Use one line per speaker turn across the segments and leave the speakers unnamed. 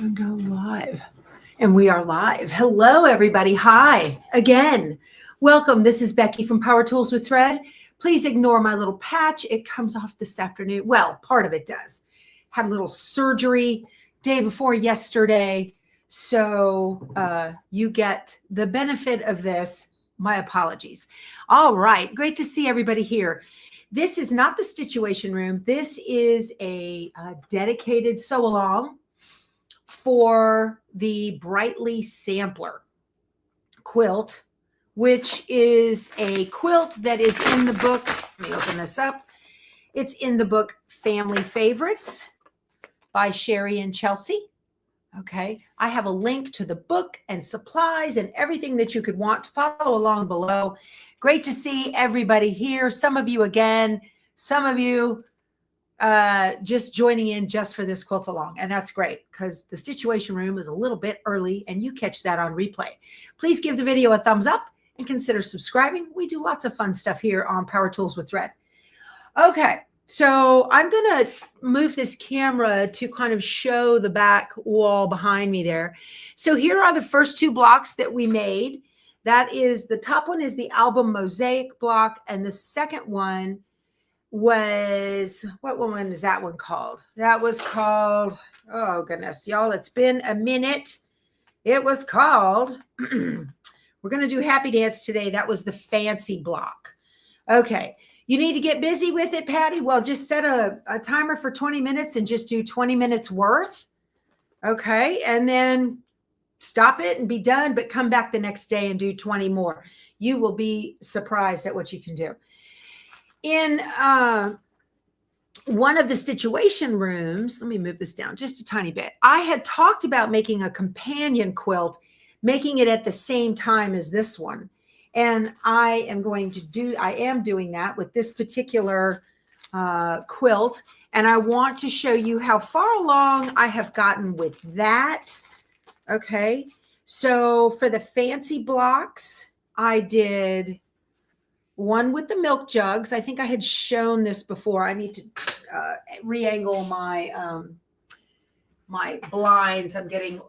and go live. And we are live. Hello, everybody. Hi again. Welcome. This is Becky from Power Tools with Thread. Please ignore my little patch. It comes off this afternoon. Well, part of it does. Had a little surgery day before yesterday. So you get the benefit of this. My apologies. All right. Great to see everybody here. This is not the Situation Room. This is a dedicated sew along for the Brightly Sampler quilt, which is a quilt that is in the book. Let me open this up. It's in the book Family Favorites by Sherry and Chelsea. Okay. I have a link to the book and supplies and everything that you could want to follow along below. Great to see everybody here. Some of you again, some of you just joining in just for this quilt along. And that's great because the Situation Room is a little bit early and you catch that on replay. Please give the video a thumbs up and consider subscribing. We do lots of fun stuff here on Power Tools with Thread. Okay, so I'm going to move this camera to kind of show the back wall behind me there. So here are the first two blocks that we made. That is, the top one is the album mosaic block, and the second one was, what one is that one called? That was called, oh goodness, y'all, it's been a minute. It was called, we're going to do Happy Dance today. That was the fancy block. Okay, you need to get busy with it, Patty. Well, just set a timer for 20 minutes and just do 20 minutes worth. Okay, and then stop it and be done, but come back the next day and do 20 more. You will be surprised at what you can do. In one of the Situation Rooms, let me move this down just a tiny bit. I had talked about making a companion quilt, making it at the same time as this one. And I am doing that with this particular quilt. And I want to show you how far along I have gotten with that. Okay, so for the fancy blocks, I did one with the milk jugs. I think I had shown this before. I need to re-angle my my blinds. I'm getting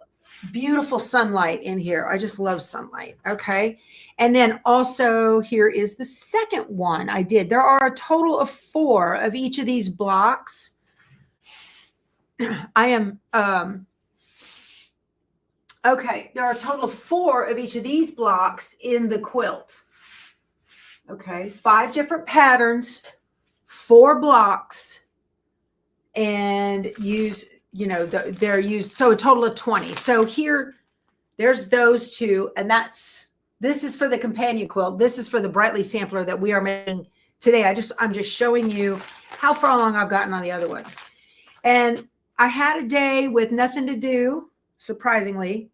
beautiful sunlight in here. I just love sunlight. Okay, and then also here is the second one I did. There are a total of 4 of each of these blocks. I am okay, there are a total of 4 of each of these blocks in the quilt. Okay, 5 different patterns, 4 blocks, and they're used, so a total of 20. So here, there's those 2, and this is for the companion quilt. This is for the Brightly Sampler that we are making today. I'm just showing you how far along I've gotten on the other ones. And I had a day with nothing to do, surprisingly.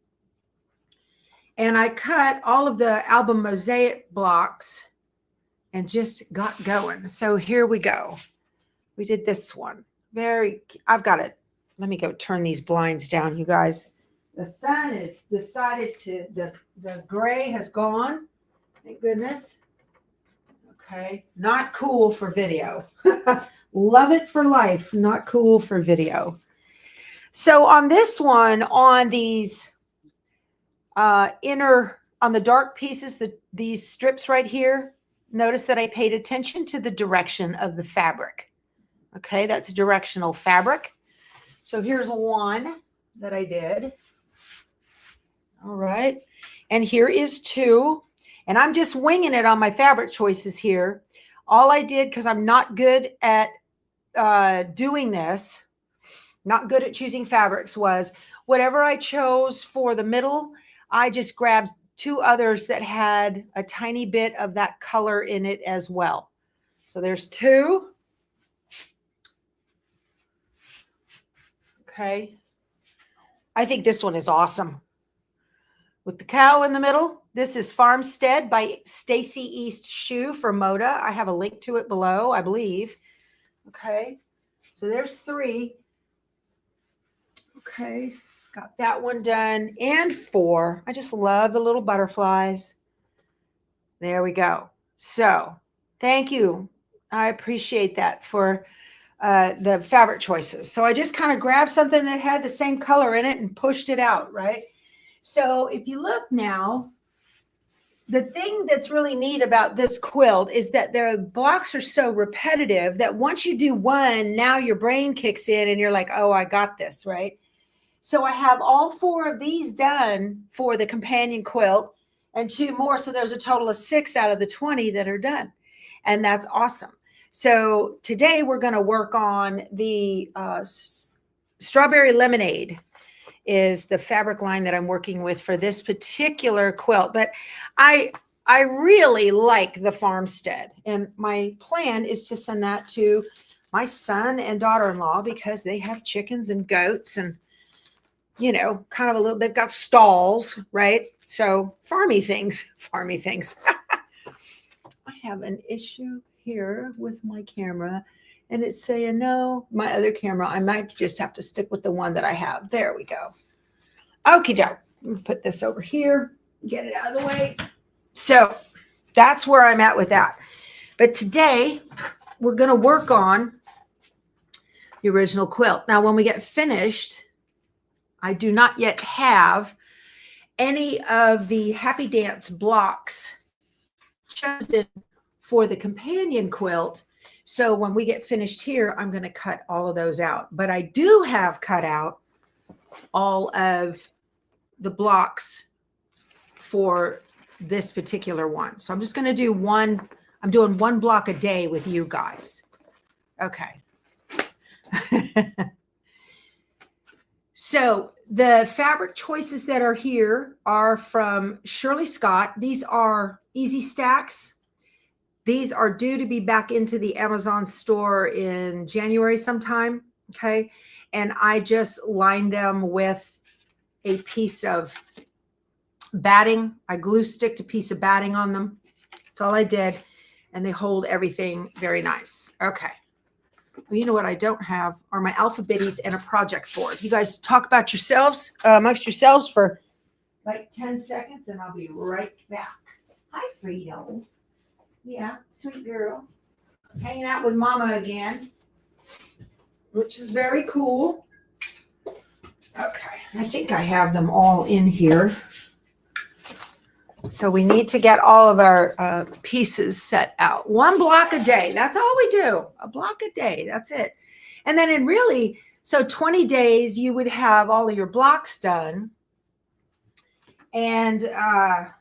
And I cut all of the album mosaic blocks and just got going. So here we go. We did this one. I've got it. Let me go turn these blinds down, you guys. The sun has decided to, the gray has gone. Thank goodness. Okay. Not cool for video. Love it for life. Not cool for video. So on this one, on these on the dark pieces, these strips right here, notice that I paid attention to the direction of the fabric. Okay, that's directional fabric. So here's one that I did. All right, and here is 2. And I'm just winging it on my fabric choices here. All I did, because I'm not good at doing this, not good at choosing fabrics, was whatever I chose for the middle, I just grabbed 2 others that had a tiny bit of that color in it as well. So there's 2. Okay. I think this one is awesome. With the cow in the middle. This is Farmstead by Stacy East Shoe for Moda. I have a link to it below, I believe. Okay. So there's 3. Okay. Got that one done, and 4. I just love the little butterflies. There we go. So thank you. I appreciate that for the fabric choices. So I just kind of grabbed something that had the same color in it and pushed it out, right? So if you look now, the thing that's really neat about this quilt is that the blocks are so repetitive that once you do one, now your brain kicks in and you're like, oh, I got this, right? So I have all 4 of these done for the companion quilt and 2 more. So there's a total of 6 out of the 20 that are done. And that's awesome. So today we're going to work on the strawberry lemonade is the fabric line that I'm working with for this particular quilt. But I really like the farmstead, and my plan is to send that to my son and daughter-in-law because they have chickens and goats and, you know, kind of a little, they've got stalls, right? So farmy things. I have an issue here with my camera and it's saying no. My other camera, I might just have to stick with the one that I have. There we go. Okie doke. Put this over here, get it out of the way. So that's where I'm at with that. But today we're going to work on the original quilt. Now, when we get finished, I do not yet have any of the Happy Dance blocks chosen for the companion quilt. So when we get finished here, I'm going to cut all of those out. But I do have cut out all of the blocks for this particular one. So I'm just going to do one. I'm doing 1 block a day with you guys. Okay. So the fabric choices that are here are from Shirley Scott. These are easy stacks. These are due to be back into the Amazon store in January sometime. Okay. And I just lined them with a piece of batting. I glue sticked a piece of batting on them. That's all I did. And they hold everything very nice. Okay. Well, you know what I don't have are my alphabetties and a project board. You guys talk about yourselves, amongst yourselves for like 10 seconds and I'll be right back. Hi, Frito. Yeah, sweet girl. Hanging out with Mama again, which is very cool. Okay, I think I have them all in here. So we need to get all of our pieces set out. 1 block a day. That's all we do. A block a day. That's it. And then in really, so 20 days, you would have all of your blocks done. And a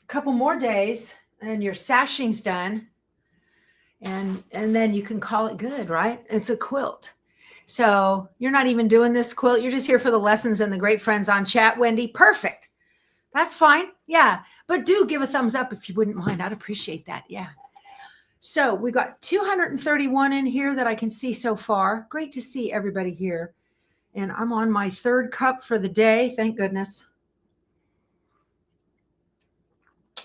couple more days and your sashing's done. And then you can call it good, right? It's a quilt. So you're not even doing this quilt. You're just here for the lessons and the great friends on chat, Wendy. Perfect. That's fine. Yeah. But do give a thumbs up if you wouldn't mind. I'd appreciate that. Yeah. So we've got 231 in here that I can see so far. Great to see everybody here. And I'm on my 3rd cup for the day. Thank goodness.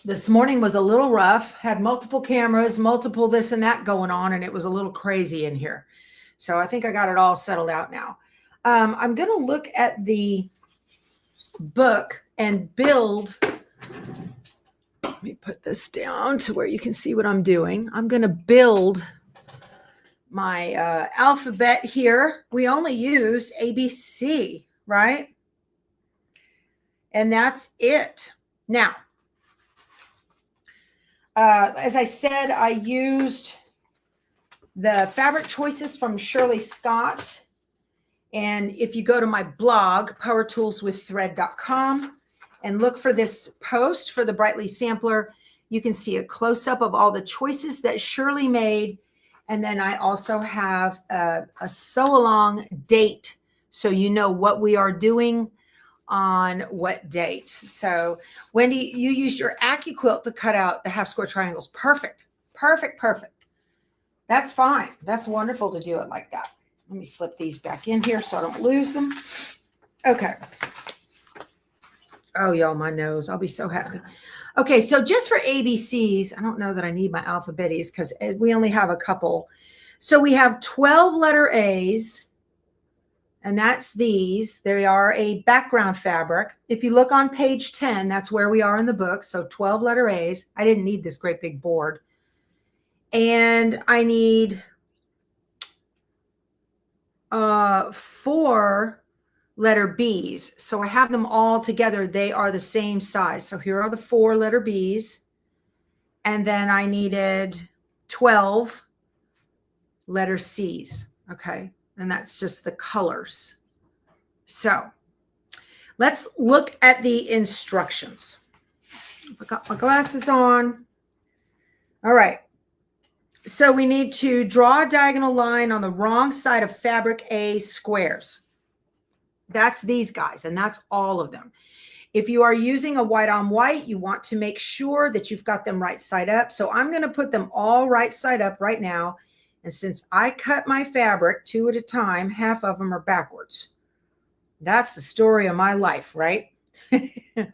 This morning was a little rough. Had multiple cameras, multiple this and that going on. And it was a little crazy in here. So I think I got it all settled out now. I'm going to look at the book and build. Let me put this down to where you can see what I'm doing. I'm going to build my alphabet here. We only use ABC, right? And that's it. Now, as I said, I used the fabric choices from Shirley Scott. And if you go to my blog, powertoolswiththread.com, and look for this post for the Brightly Sampler, you can see a close-up of all the choices that Shirley made. And then I also have a sew-along date, so you know what we are doing on what date. So, Wendy, you used your AccuQuilt to cut out the half-square triangles. Perfect, perfect, perfect. That's fine. That's wonderful to do it like that. Let me slip these back in here so I don't lose them. Okay. Oh, y'all, my nose. I'll be so happy. Okay, so just for ABCs, I don't know that I need my alphabetties because we only have a couple. So we have 12 letter A's, and that's these. They are a background fabric. If you look on page 10, that's where we are in the book. So 12 letter A's. I didn't need this great big board. And I need 4 letter B's. So I have them all together. They are the same size. So here are the 4 letter B's. And then I needed 12 letter C's. Okay. And that's just the colors. So let's look at the instructions. I got my glasses on. All right. So we need to draw a diagonal line on the wrong side of fabric A squares. That's these guys, and that's all of them. If you are using a white on white, you want to make sure that you've got them right side up. So I'm going to put them all right side up right now. And since I cut my fabric 2 at a time, half of them are backwards. That's the story of my life, right? I'm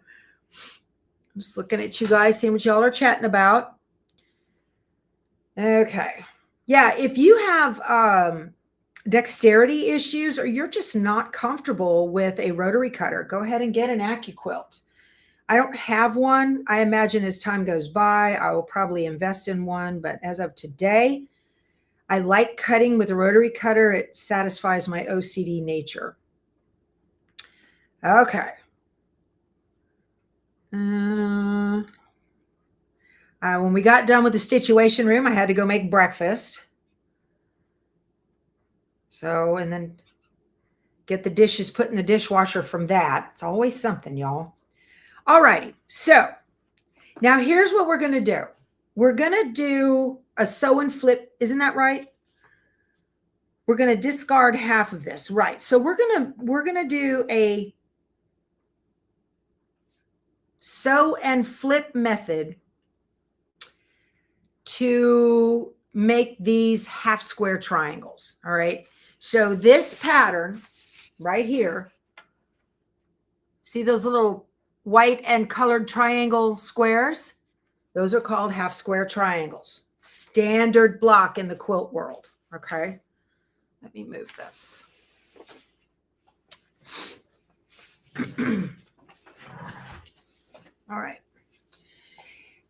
just looking at you guys, seeing what y'all are chatting about. Okay. Yeah, if you have dexterity issues or you're just not comfortable with a rotary cutter, go ahead and get an AccuQuilt. I don't have one. I imagine as time goes by, I will probably invest in one. But as of today, I like cutting with a rotary cutter. It satisfies my OCD nature. Okay. When we got done with the situation room, I had to go make breakfast. So, and then get the dishes put in the dishwasher from that. It's always something, y'all. All righty. So now here's what we're going to do. We're going to do a sew and flip. Isn't that right? We're going to discard half of this. Right. So we're going to do a sew and flip method to make these half square triangles. All right. So this pattern right here, see those little white and colored triangle squares? Those are called half square triangles. Standard block in the quilt world. Okay. Let me move this. All right.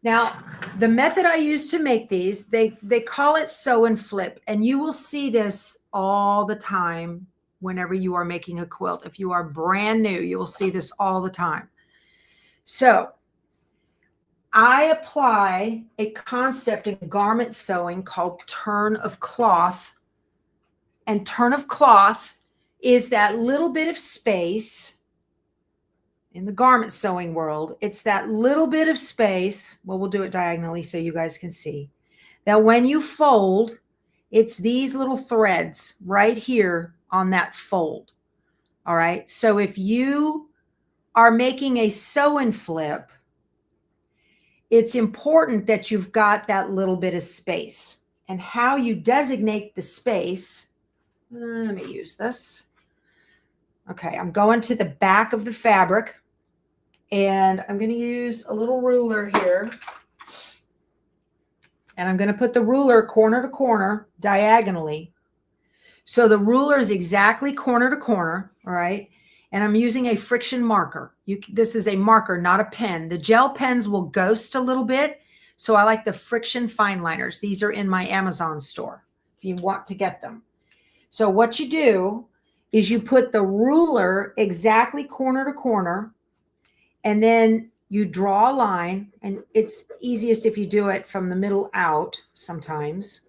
Now, the method I use to make these, they call it sew and flip, and you will see this all the time whenever you are making a quilt. If you are brand new, you will see this all the time. So I apply a concept in garment sewing called turn of cloth, and turn of cloth is that little bit of space in the garment sewing world. It's that little bit of space. Well, we'll do it diagonally so you guys can see that when you fold, it's these little threads right here on that fold. All right. So if you are making a sew and flip, it's important that you've got that little bit of space. And how you designate the space, let me use this. Okay, I'm going to the back of the fabric. And I'm going to use a little ruler here. And I'm going to put the ruler corner to corner diagonally. So the ruler is exactly corner to corner. All right. And I'm using a friction marker. This is a marker, not a pen. The gel pens will ghost a little bit. So I like the friction fine liners. These are in my Amazon store if you want to get them. So what you do is you put the ruler exactly corner to corner. And then you draw a line, and it's easiest if you do it from the middle out sometimes.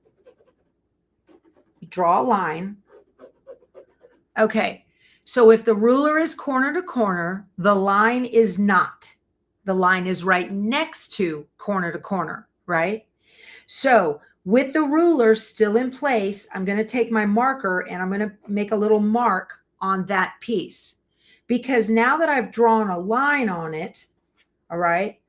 You draw a line. Okay, so if the ruler is corner to corner, the line is not. The line is right next to corner, right? So with the ruler still in place, I'm going to take my marker and I'm going to make a little mark on that piece. Because now that I've drawn a line on it, all right,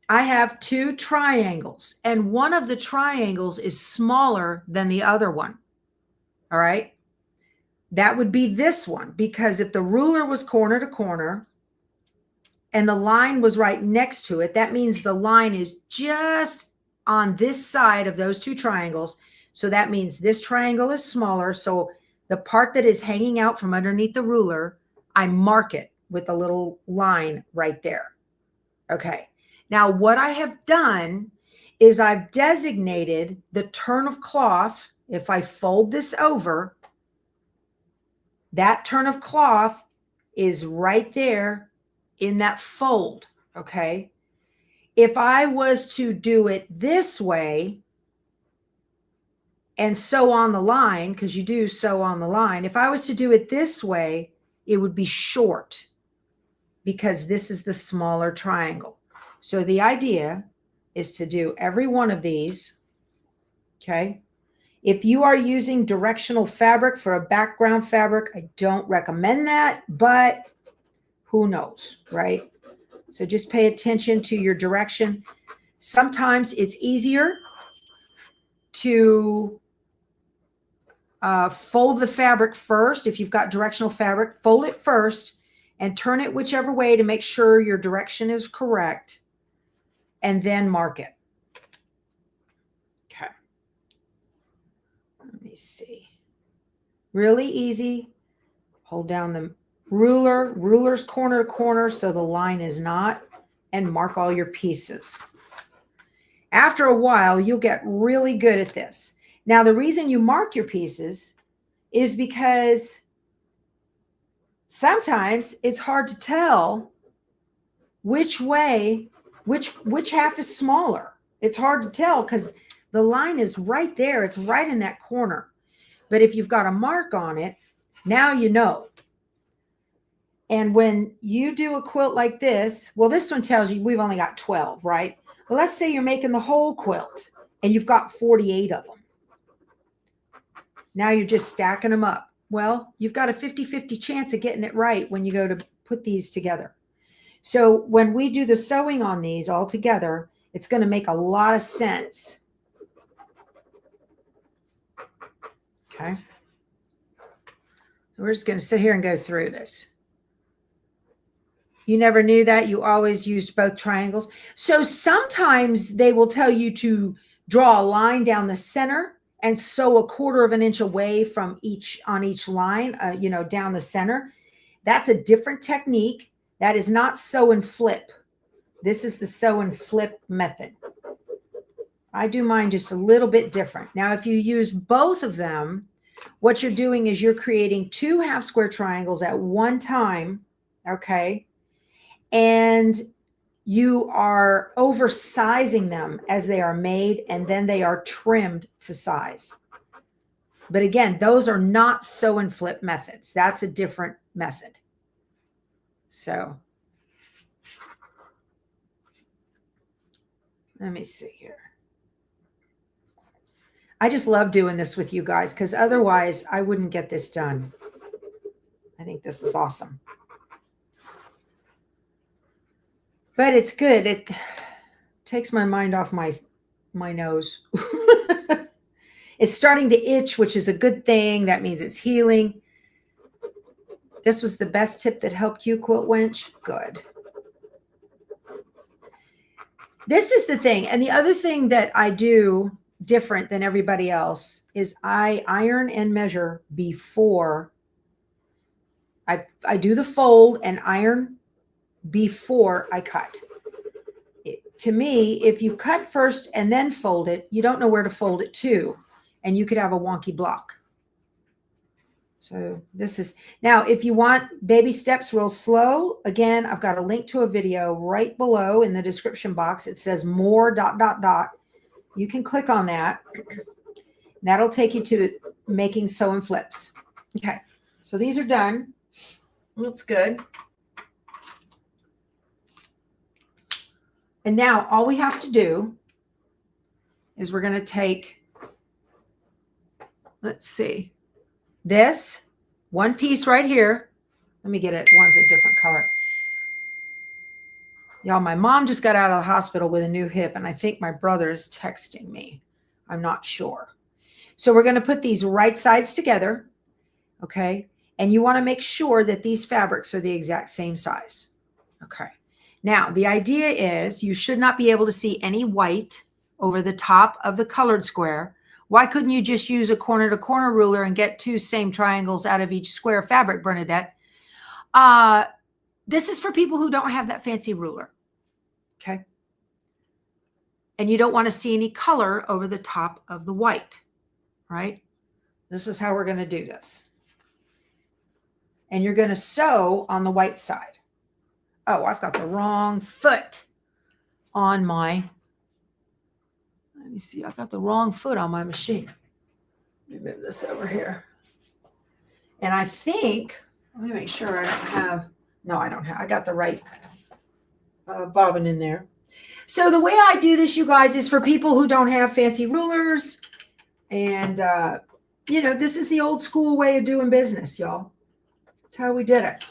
I have 2 triangles, and one of the triangles is smaller than the other one. All right. That would be this one, because if the ruler was corner to corner and the line was right next to it, that means the line is just on this side of those 2 triangles. So that means this triangle is smaller. So the part that is hanging out from underneath the ruler, I mark it with a little line right there. Okay. Now what I have done is I've designated the turn of cloth. If I fold this over, that turn of cloth is right there in that fold, okay? If I was to do it this way and sew on the line, because you do sew on the line, if I was to do it this way, it would be short because this is the smaller triangle. So the idea is to do every one of these, okay? If you are using directional fabric for a background fabric, I don't recommend that, but who knows, right? So just pay attention to your direction. Sometimes it's easier to fold the fabric first. If you've got directional fabric, fold it first and turn it whichever way to make sure your direction is correct, and then mark it. Okay. Let me see. Really easy. Hold down the ruler's corner to corner so the line is not, and mark all your pieces. After a while, you'll get really good at this. Now, the reason you mark your pieces is because sometimes it's hard to tell which way, which half is smaller. It's hard to tell because the line is right there. It's right in that corner. But if you've got a mark on it, now you know. And when you do a quilt like this, well, this one tells you we've only got 12, right? Well, let's say you're making the whole quilt and you've got 48 of them. Now you're just stacking them up. Well, you've got a 50-50 chance of getting it right when you go to put these together. So when we do the sewing on these all together, it's going to make a lot of sense. Okay. So we're just going to sit here and go through this. You never knew that? You always used both triangles. So sometimes they will tell you to draw a line down the center and sew a 1/4 of an inch away from each line, down the center. That's a different technique. That is not sew and flip. This is the sew and flip method. I do mine just a little bit different. Now, if you use both of them, what you're doing is you're creating 2 half square triangles at one time, okay? And you are oversizing them as they are made, and then they are trimmed to size. But again, those are not sew and flip methods. That's a different method. So let me see here. I just love doing this with you guys because otherwise I wouldn't get this done. I think this is awesome. But it's good. It takes my mind off my nose. It's starting to itch, which is a good thing. That means it's healing. This was the best tip that helped you, Quilt Wench? Good. This is the thing. And the other thing that I do different than everybody else is I iron and measure before. I do the fold and iron before I cut. To me, if you cut first and then fold it, you don't know where to fold it to, and you could have a wonky block. So this is, now if you want baby steps real slow, again, I've got a link to a video right below in the description box. It says more ... You can click on that. That'll take you to making sew and flips. Okay, so these are done. Looks good. And now all we have to do is we're going to take, let's see, this one piece right here. Let me get it. One's a different color. Y'all, my mom just got out of the hospital with a new hip, and I think my brother is texting me. I'm not sure. So we're going to put these right sides together, okay? And you want to make sure that these fabrics are the exact same size, okay? Now, the idea is you should not be able to see any white over the top of the colored square. Why couldn't you just use a corner-to-corner ruler and get 2 same triangles out of each square fabric, Bernadette? This is for people who don't have that fancy ruler, okay? and you don't want to see any color over the top of the white, right? This is how we're going to do this. And you're going to sew on the white side. Oh, I've got the wrong foot on my, let me see, I've got the wrong foot on my machine. Let me move this over here. And I think, let me make sure I don't have, no, I don't have, I got the right bobbin in there. So the way I do this, you guys, is for people who don't have fancy rulers. And, you know, this is the old school way of doing business, y'all. That's how we did it.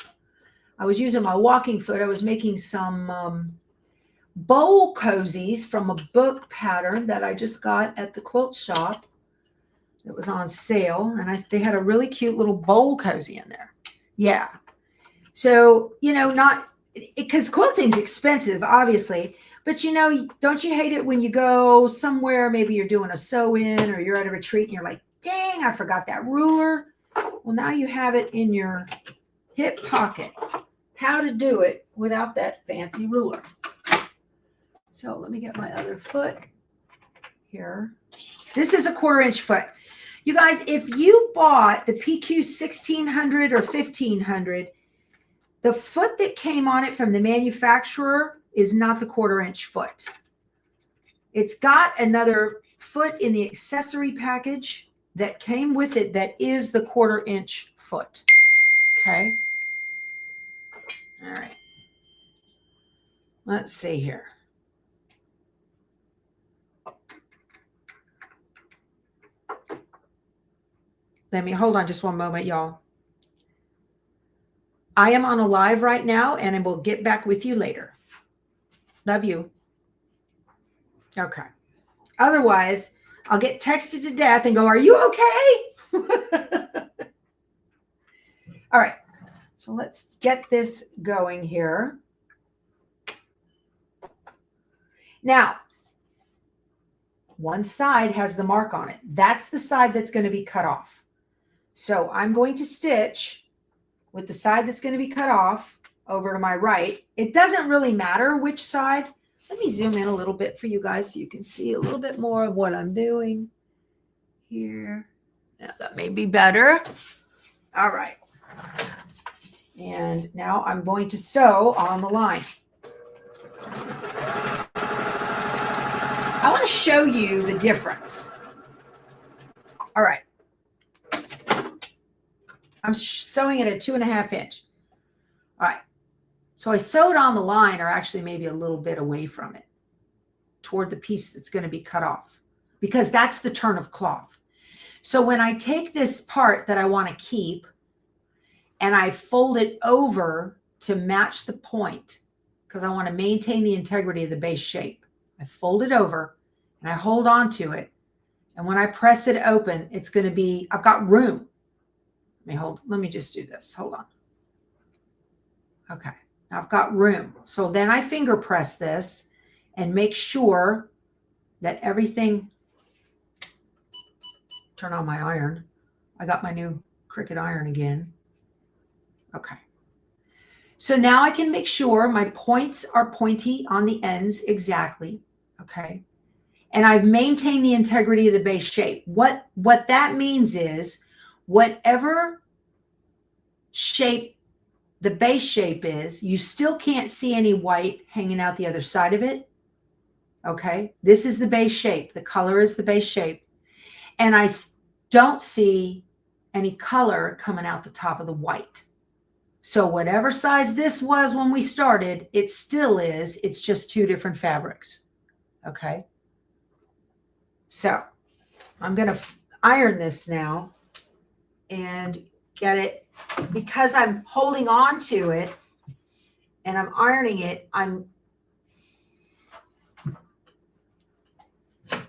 I was using my walking foot. I was making some bowl cozies from a book pattern that I just got at the quilt shop. It was on sale, and they had a really cute little bowl cozy in there. Yeah. So, you know, not because quilting's expensive, obviously, but you know, don't you hate it when you go somewhere, maybe you're doing a sew-in or you're at a retreat and you're like, dang, I forgot that ruler. Well, now you have it in your hip pocket. How to do it without that fancy ruler. So let me get my other foot here. This is a 1/4 inch foot. You guys, if you bought the PQ 1600 or 1500, the foot that came on it from the manufacturer is not the 1/4 inch foot. It's got another foot in the accessory package that came with it that is the 1/4 inch foot. Okay. All right. Let's see here. Let me hold on just one moment, y'all. I am on a live right now, and I will get back with you later. Love you. Okay. Otherwise, I'll get texted to death and go, are you okay? All right. So let's get this going here. Now, one side has the mark on it. That's the side that's going to be cut off. So I'm going to stitch with the side that's going to be cut off over to my right. It doesn't really matter which side. Let me zoom in a little bit for you guys so you can see a little bit more of what I'm doing here. Now that may be better. All right. And now I'm going to sew on the line. I want to show you the difference. All right. I'm sewing it at 2.5 inch. All right. So I sewed on the line, or actually maybe a little bit away from it, toward the piece that's going to be cut off, because that's the turn of cloth. So when I take this part that I want to keep and I fold it over to match the point, because I want to maintain the integrity of the base shape, I fold it over and I hold on to it. And when I press it open, it's going to be, I've got room. Let me just do this. Hold on. Okay. Now I've got room. So then I finger press this and make sure that everything, turn on my iron. I got my new Cricut iron again. Okay. So now I can make sure my points are pointy on the ends exactly. Okay. And I've maintained the integrity of the base shape. What that means is whatever shape the base shape is, you still can't see any white hanging out the other side of it. Okay. This is the base shape. The color is the base shape. And I don't see any color coming out the top of the white. So whatever size this was when we started, it still is. It's just two different fabrics. Okay. So I'm going to iron this now and get it, because I'm holding on to it and I'm ironing it.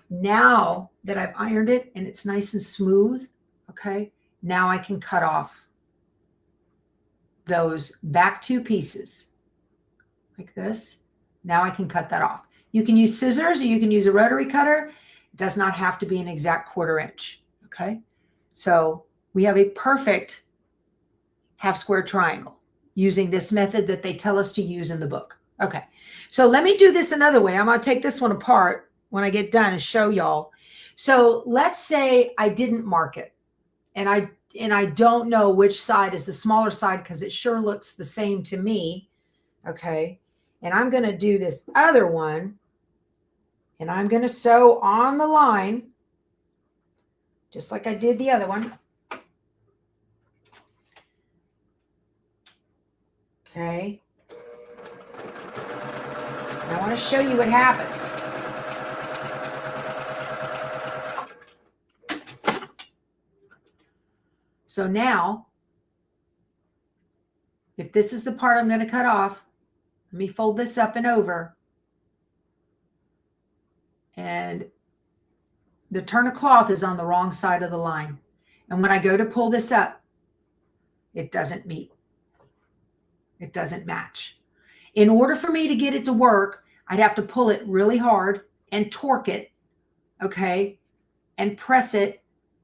Now that I've ironed it and it's nice and smooth, okay, now I can cut off those back two pieces like this. Now I can cut that off. You can use scissors or you can use a rotary cutter. It does not have to be an exact 1/4 inch. Okay. So we have a perfect half square triangle using this method that they tell us to use in the book. Okay. So let me do this another way. I'm going to take this one apart when I get done and show y'all. So let's say I didn't mark it, and I don't know which side is the smaller side because it sure looks the same to me. Okay. And I'm going to do this other one, and I'm going to sew on the line just like I did the other one. Okay. And I want to show you what happens. So now, if this is the part I'm going to cut off, let me fold this up and over. And the turn of cloth is on the wrong side of the line. And when I go to pull this up, it doesn't meet. It doesn't match. In order for me to get it to work, I'd have to pull it really hard and torque it, okay, and press it.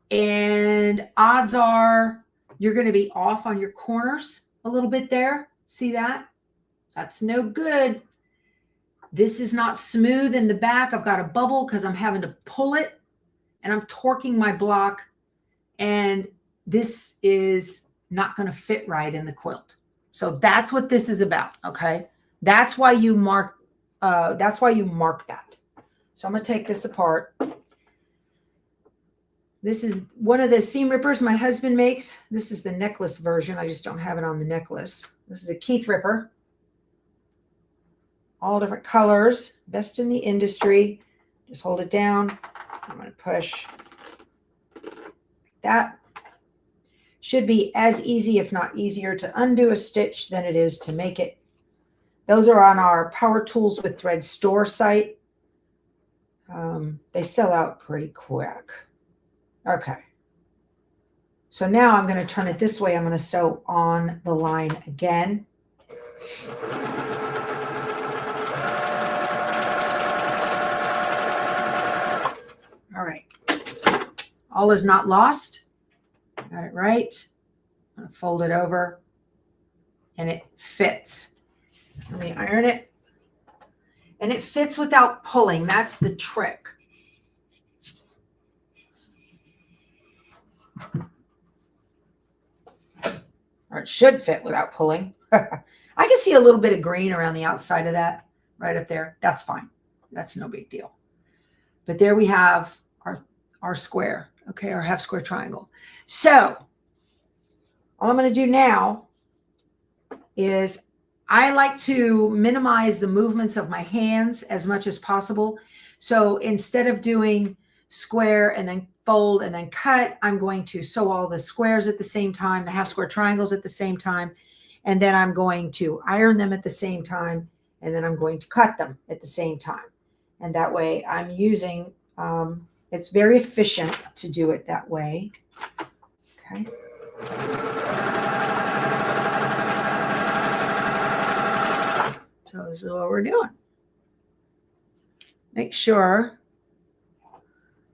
And odds are you're going to be off on your corners a little bit there. See that? That's no good. This is not smooth in the back. I've got a bubble because I'm having to pull it, and I'm torquing my block, and this is not going to fit right in the quilt. So that's what this is about, okay? That's why you mark that. So I'm going to take this apart. This is one of the seam rippers my husband makes. This is the necklace version. I just don't have it on the necklace. This is a Keith ripper. All different colors, best in the industry. Just hold it down. I'm going to push like that. Should be as easy, if not easier, to undo a stitch than it is to make it. Those are on our Power Tools with Thread store site. They sell out pretty quick. Okay. So now I'm going to turn it this way. I'm going to sew on the line again. All right. All is not lost. Got it right. I'm going to fold it over, and it fits. Let me iron it. And it fits without pulling. That's the trick. Or it should fit without pulling. I can see a little bit of green around the outside of that, right up there. That's fine. That's no big deal. But there we have our square, okay, our half square triangle. So all I'm going to do now is I like to minimize the movements of my hands as much as possible. So instead of doing square and then fold and then cut, I'm going to sew all the squares at the same time, the half square triangles at the same time, and then I'm going to iron them at the same time, and then I'm going to cut them at the same time. And that way I'm using, it's very efficient to do it that way. Okay. So this is what we're doing. Make sure.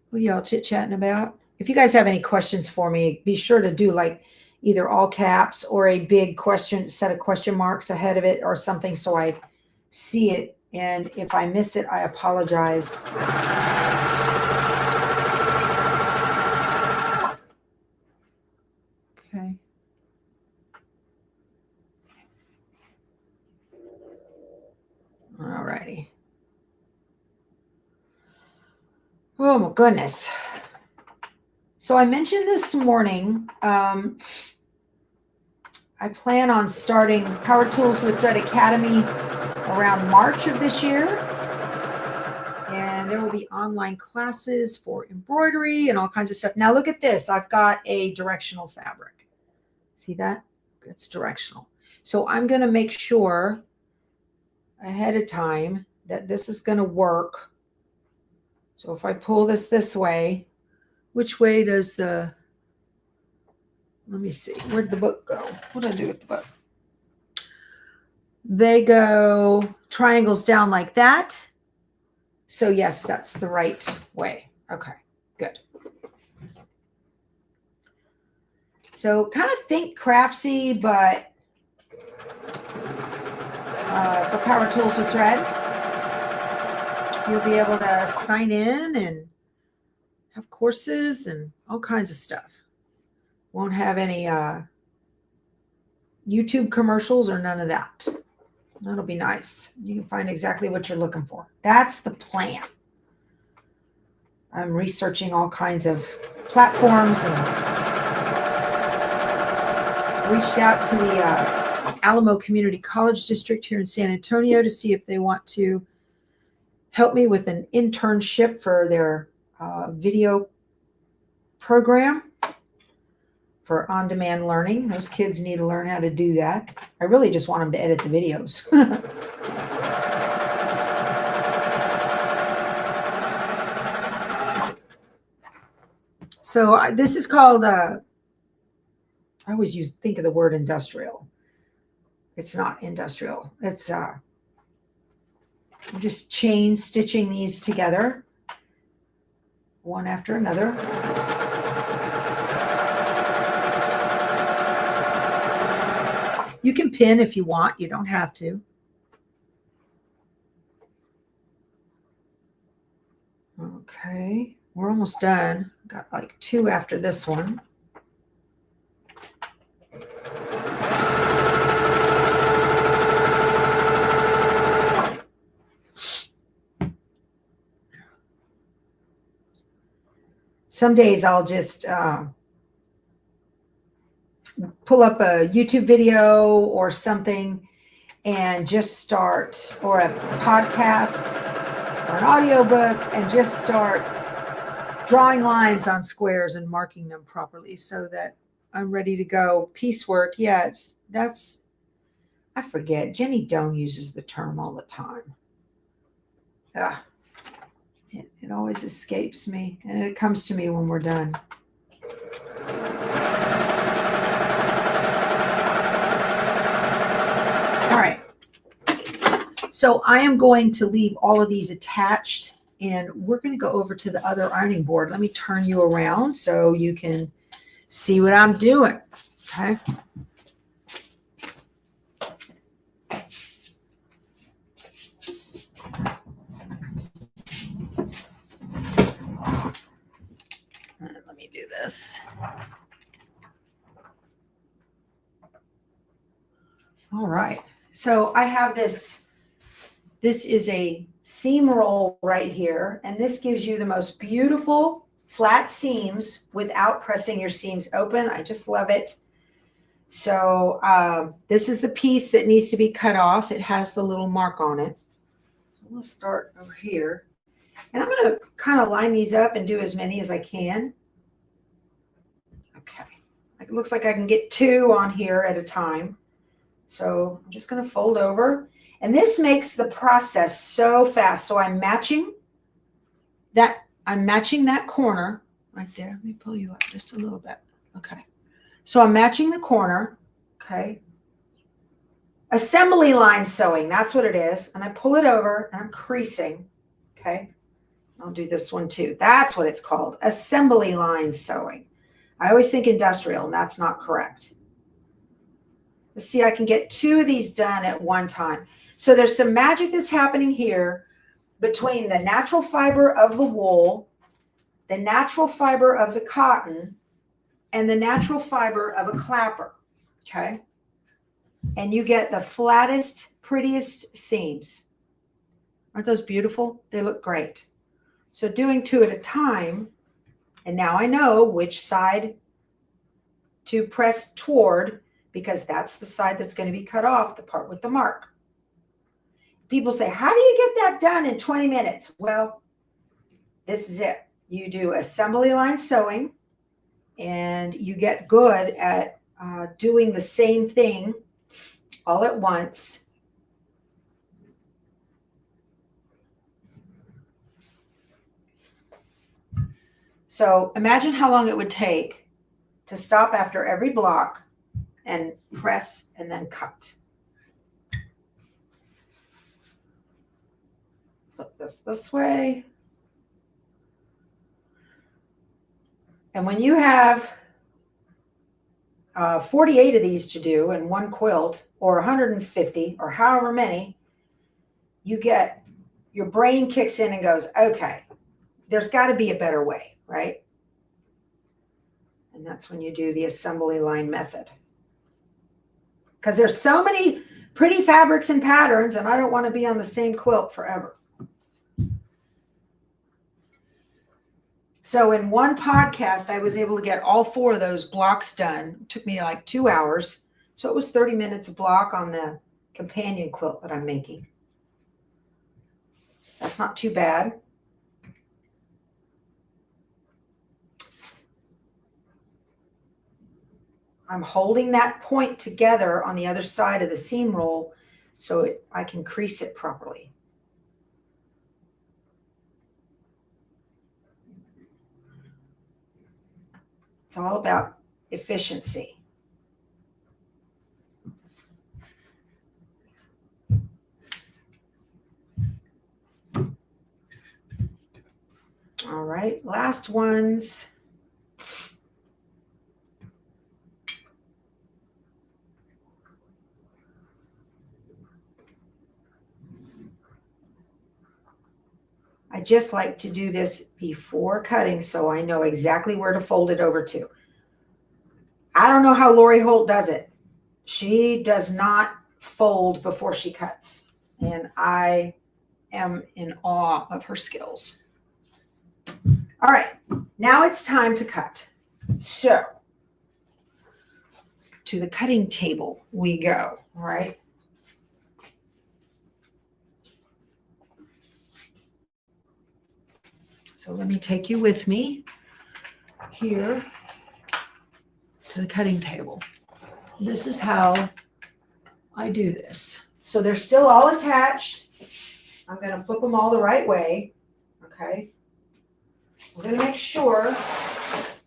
What are y'all chit-chatting about? If you guys have any questions for me, be sure to do like either all caps or a big set of question marks ahead of it or something so I see it. And if I miss it, I apologize. Okay. All righty. Oh my goodness. So I mentioned this morning, I plan on starting Power Tools with Thread Academy around March of this year. And there will be online classes for embroidery and all kinds of stuff. Now look at this. I've got a directional fabric. See that? It's directional. So I'm going to make sure ahead of time that this is going to work. So if I pull this way, which way does the, let me see, where'd the book go? What did I do with the book? They go triangles down like that. So yes, that's the right way. Okay, good. So kind of think craftsy, but for Power Tools with Thread. You'll be able to sign in and have courses and all kinds of stuff. Won't have any YouTube commercials or none of that. That'll be nice. You can find exactly what you're looking for. That's the plan. I'm researching all kinds of platforms and reached out to the Alamo Community College District here in San Antonio to see if they want to help me with an internship for their video program for on-demand learning. Those kids need to learn how to do that. I really just want them to edit the videos. So this is called, I always think of the word industrial. It's not industrial. It's I'm just chain stitching these together, one after another. You can pin if you want. You don't have to. Okay, we're almost done. Got like 2 after this one. Some days I'll just pull up a YouTube video or something and just start, or a podcast or an audiobook, and just start drawing lines on squares and marking them properly so that I'm ready to go. Piecework, yeah, I forget. Jenny Doan uses the term all the time. It always escapes me, and it comes to me when we're done. All right. So I am going to leave all of these attached, and we're going to go over to the other ironing board. Let me turn you around so you can see what I'm doing. Okay. Let me do this. All right. So I have this. This is a seam roll right here, and this gives you the most beautiful flat seams without pressing your seams open. I just love it. So this is the piece that needs to be cut off. It has the little mark on it. So I'm going to start over here, and I'm going to kind of line these up and do as many as I can. Okay. It looks like I can get 2 on here at a time. So I'm just going to fold over. And this makes the process so fast. So I'm matching that corner right there. Let me pull you up just a little bit. Okay. So I'm matching the corner. Okay. Assembly line sewing. That's what it is. And I pull it over and I'm creasing. Okay. I'll do this one too. That's what it's called. Assembly line sewing. I always think industrial, and that's not correct. Let's see, I can get 2 of these done at one time. So there's some magic that's happening here between the natural fiber of the wool, the natural fiber of the cotton, and the natural fiber of a clapper, okay? And you get the flattest, prettiest seams. Aren't those beautiful? They look great. So doing 2 at a time, and now I know which side to press toward, because that's the side that's going to be cut off, the part with the mark. People say, how do you get that done in 20 minutes? Well, this is it. You do assembly line sewing, and you get good at doing the same thing all at once. So imagine how long it would take to stop after every block and press and then cut. Flip this way. And when you have 48 of these to do in one quilt, or 150, or however many, you get your brain kicks in and goes, okay, there's got to be a better way, right? And that's when you do the assembly line method. Because there's so many pretty fabrics and patterns, and I don't want to be on the same quilt forever. So in one podcast, I was able to get all 4 of those blocks done. It took me like 2 hours. So it was 30 minutes a block on the companion quilt that I'm making. That's not too bad. I'm holding that point together on the other side of the seam roll so I can crease it properly. It's all about efficiency. All right, last ones. I just like to do this before cutting so I know exactly where to fold it over to. I don't know how Lori Holt does it. She does not fold before she cuts, and I am in awe of her skills. All right, now it's time to cut. So to the cutting table we go, all right? So let me take you with me here to the cutting table. This is how I do this. So they're still all attached. I'm going to flip them all the right way, okay? I'm going to make sure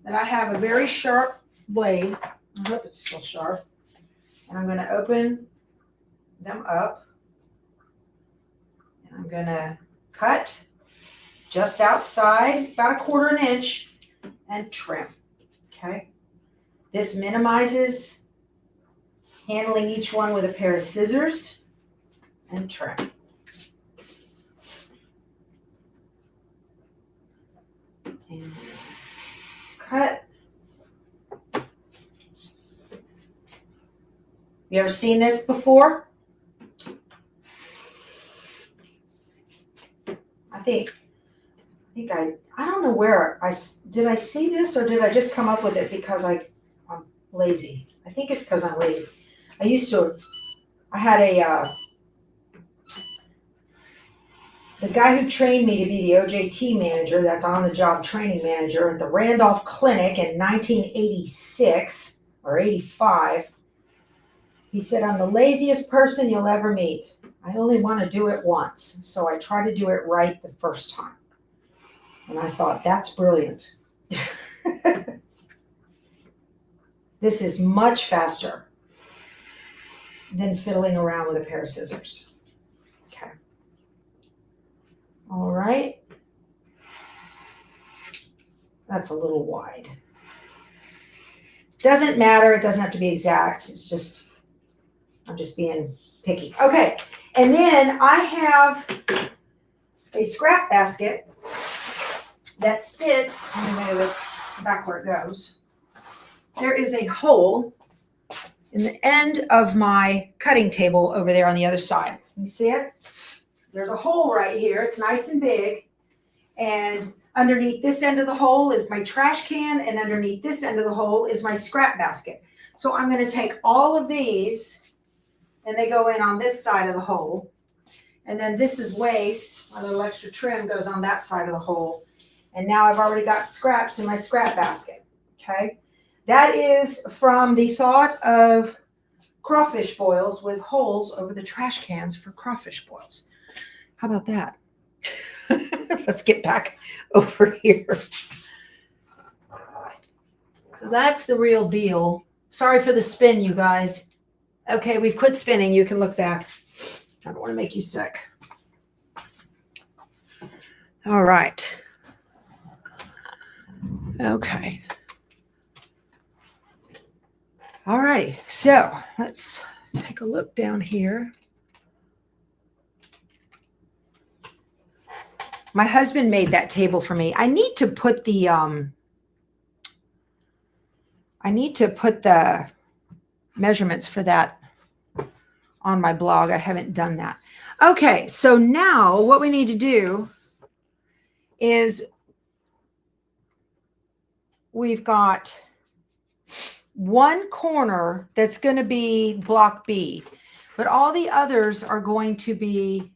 that I have a very sharp blade. I hope it's still sharp. And I'm going to open them up. And I'm going to cut just outside, about 1/4 inch, and trim, okay? This minimizes handling each one with a pair of scissors and trim. And cut. You ever seen this before? I don't know where did I see this, or did I just come up with it because I'm lazy? I think it's because I'm lazy. I had the guy who trained me to be the OJT manager, that's on the job training manager at the Randolph Clinic in 1986 or 85. He said, I'm the laziest person you'll ever meet. I only want to do it once, so I try to do it right the first time. And I thought, that's brilliant. This is much faster than fiddling around with a pair of scissors. Okay. All right. That's a little wide. Doesn't matter. It doesn't have to be exact. It's just, I'm just being picky. Okay. And then I have a scrap basket that sits, I'm going to move it back where it goes. There is a hole in the end of my cutting table over there on the other side. Can you see it? There's a hole right here. It's nice and big. And underneath this end of the hole is my trash can, and underneath this end of the hole is my scrap basket. So I'm going to take all of these, and they go in on this side of the hole. And then this is waste. A little extra trim goes on that side of the hole. And now I've already got scraps in my scrap basket, okay? That is from the thought of crawfish boils with holes over the trash cans for crawfish boils. How about that? Let's get back over here. So that's the real deal. Sorry for the spin, you guys. Okay, we've quit spinning. You can look back. I don't want to make you sick. All right. Okay. All righty. So let's take a look down here. My husband made that table for me. I need to put the measurements for that on my blog. I haven't done that. Okay, so now what we need to do is we've got one corner that's going to be block B, but all the others are going to be,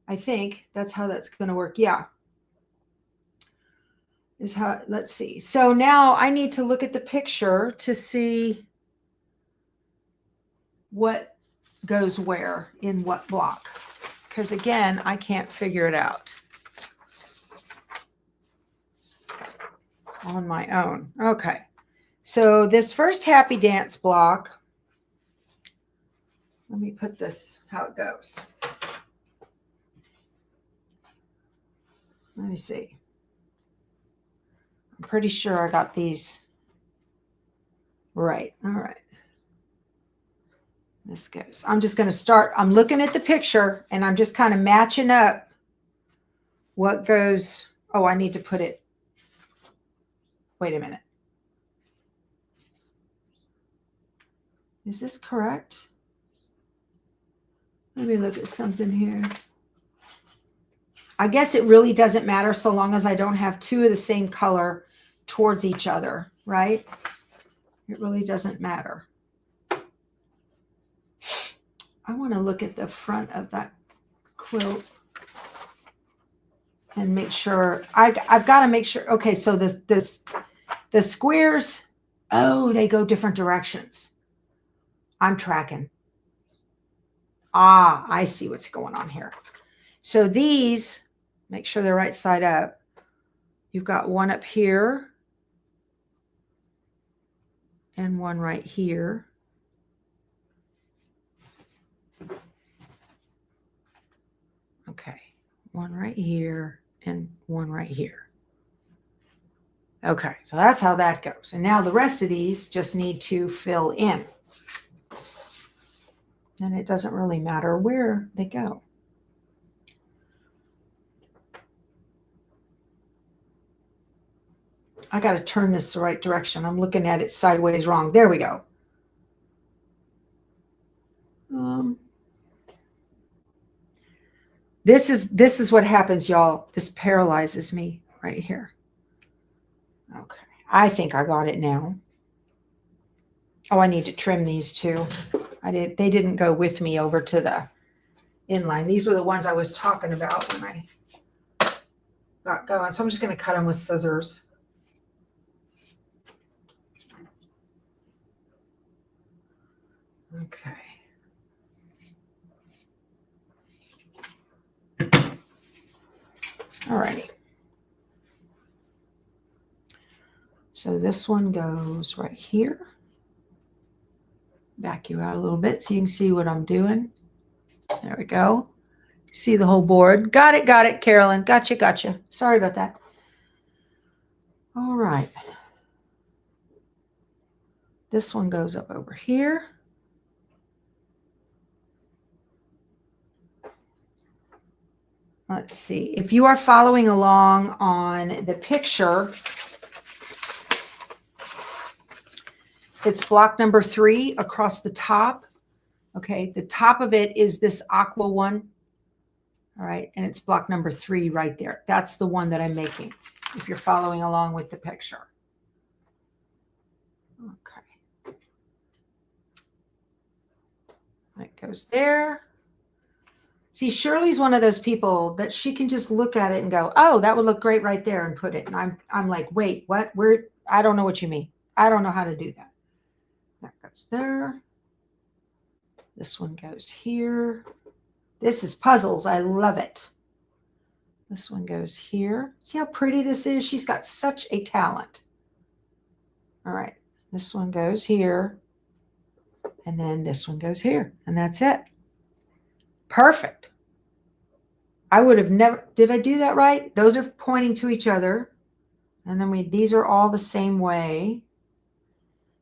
I think that's how that's going to work. Yeah. Is how, let's see. So now I need to look at the picture to see what goes where in what block. Because again, I can't figure it out on my own. Okay. So this first happy dance block, let me put this how it goes. Let me see. I'm pretty sure I got these right. All right. This goes. I'm just going to start. I'm looking at the picture and I'm just kind of matching up what goes. Oh, I need to put it. Wait a minute. Is this correct? Let me look at something here. I guess it really doesn't matter so long as I don't have two of the same color towards each other, right? It really doesn't matter. I want to look at the front of that quilt and make sure. I've got to make sure. Okay, so the squares, oh, they go different directions. I'm tracking. Ah, I see what's going on here. So these, make sure they're right side up. You've got one up here and one right here. Okay, one right here and one right here. Okay, so that's how that goes. And now the rest of these just need to fill in. And it doesn't really matter where they go. I got to turn this the right direction. I'm looking at it sideways wrong. There we go. This is what happens, y'all. This paralyzes me right here. Okay. I think I got it now. Oh, I need to trim these too. They didn't go with me over to the inline. These were the ones I was talking about when I got going. So I'm just going to cut them with scissors. Okay. All righty. So this one goes right here. Back you out a little bit so you can see what I'm doing. There we go. See the whole board. Got it, Carolyn. Gotcha. Sorry about that. All right. This one goes up over here. Let's see. If you are following along on the picture, it's block number 3 across the top. Okay, the top of it is this aqua one. All right, and it's block number 3 right there. That's the one that I'm making, if you're following along with the picture. Okay. That goes there. See, Shirley's one of those people that she can just look at it and go, oh, that would look great right there, and put it. And I'm like, wait, what? Where? I don't know what you mean. I don't know how to do that. That goes there. This one goes here. This is puzzles. I love it. This one goes here. See how pretty this is? She's got such a talent. All right. This one goes here. And then this one goes here. And that's it. Perfect. I would have never, did I do that right? Those are pointing to each other. And then these are all the same way.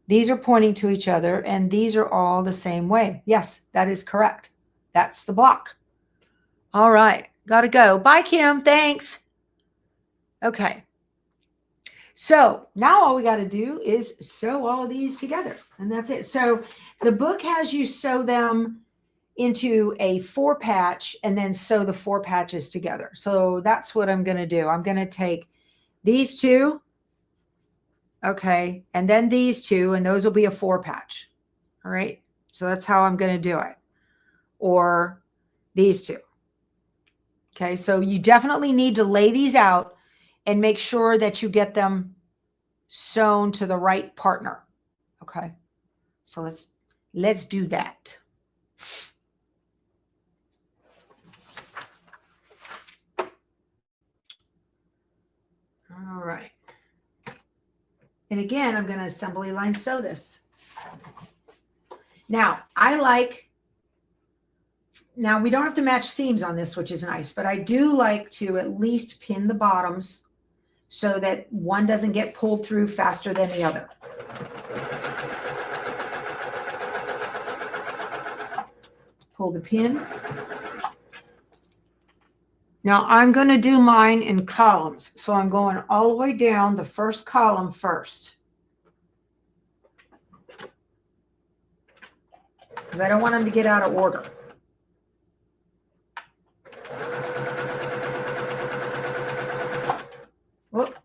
These are pointing to each other, and these are all the same way. Yes, that is correct. That's the block. All right. Gotta go. Bye, Kim. Thanks. Okay. So now all we got to do is sew all of these together, and that's it. So the book has you sew them into a 4-patch and then sew the 4 patches together. So that's what I'm going to do. I'm going to take these 2, okay, and then these 2, and those will be a 4-patch. All right. So that's how I'm going to do it. Or these 2. Okay. So you definitely need to lay these out and make sure that you get them sewn to the right partner. Okay. So let's do that. All right. And again, I'm going to assembly line sew this. Now, now we don't have to match seams on this, which is nice, but I do like to at least pin the bottoms so that one doesn't get pulled through faster than the other. Pull the pin. Now I'm going to do mine in columns. So I'm going all the way down the first column first, because I don't want them to get out of order. Whoop.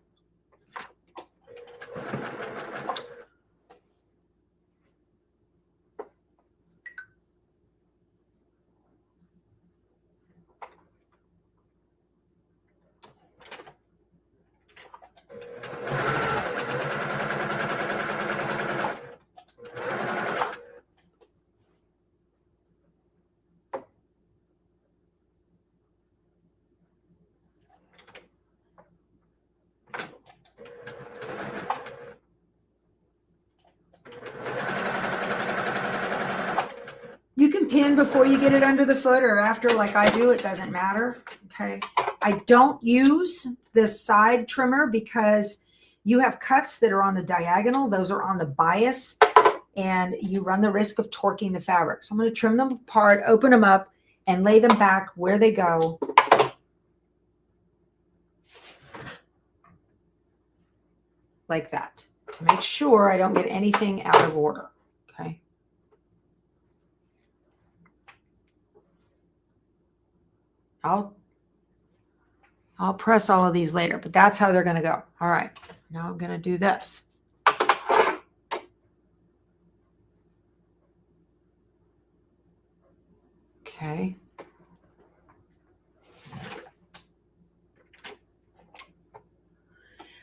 You can pin before you get it under the foot or after, like I do. It doesn't matter. Okay. I don't use this side trimmer because you have cuts that are on the diagonal. Those are on the bias, and you run the risk of torquing the fabric. So I'm going to trim them apart, open them up, and lay them back where they go. Like that, to make sure I don't get anything out of order. Okay. I'll press all of these later, but that's how they're going to go. All right. Now I'm going to do this. Okay.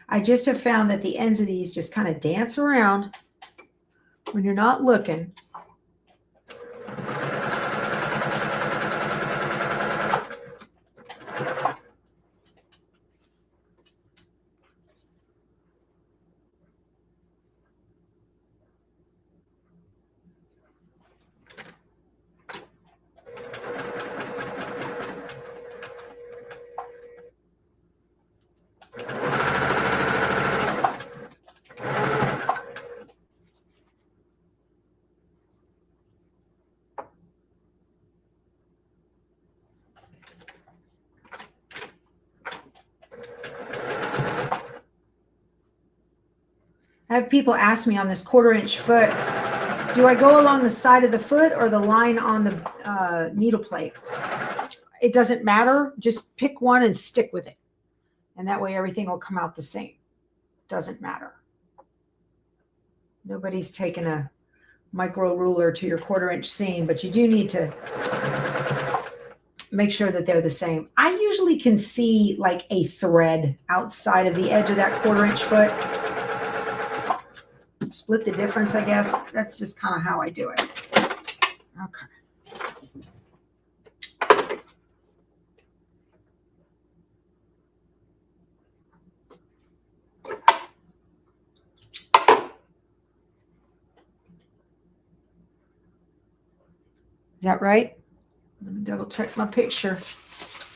I just have found that the ends of these just kind of dance around when you're not looking. I have people ask me on this 1/4-inch foot, do I go along the side of the foot or the line on the needle plate? It doesn't matter. Just pick one and stick with it. And that way everything will come out the same. Doesn't matter. Nobody's taken a micro ruler to your 1/4-inch seam, but you do need to make sure that they're the same. I usually can see like a thread outside of the edge of that 1/4-inch foot. Split the difference, I guess. That's just kind of how I do it. Okay. Is that right? Let me double check my picture.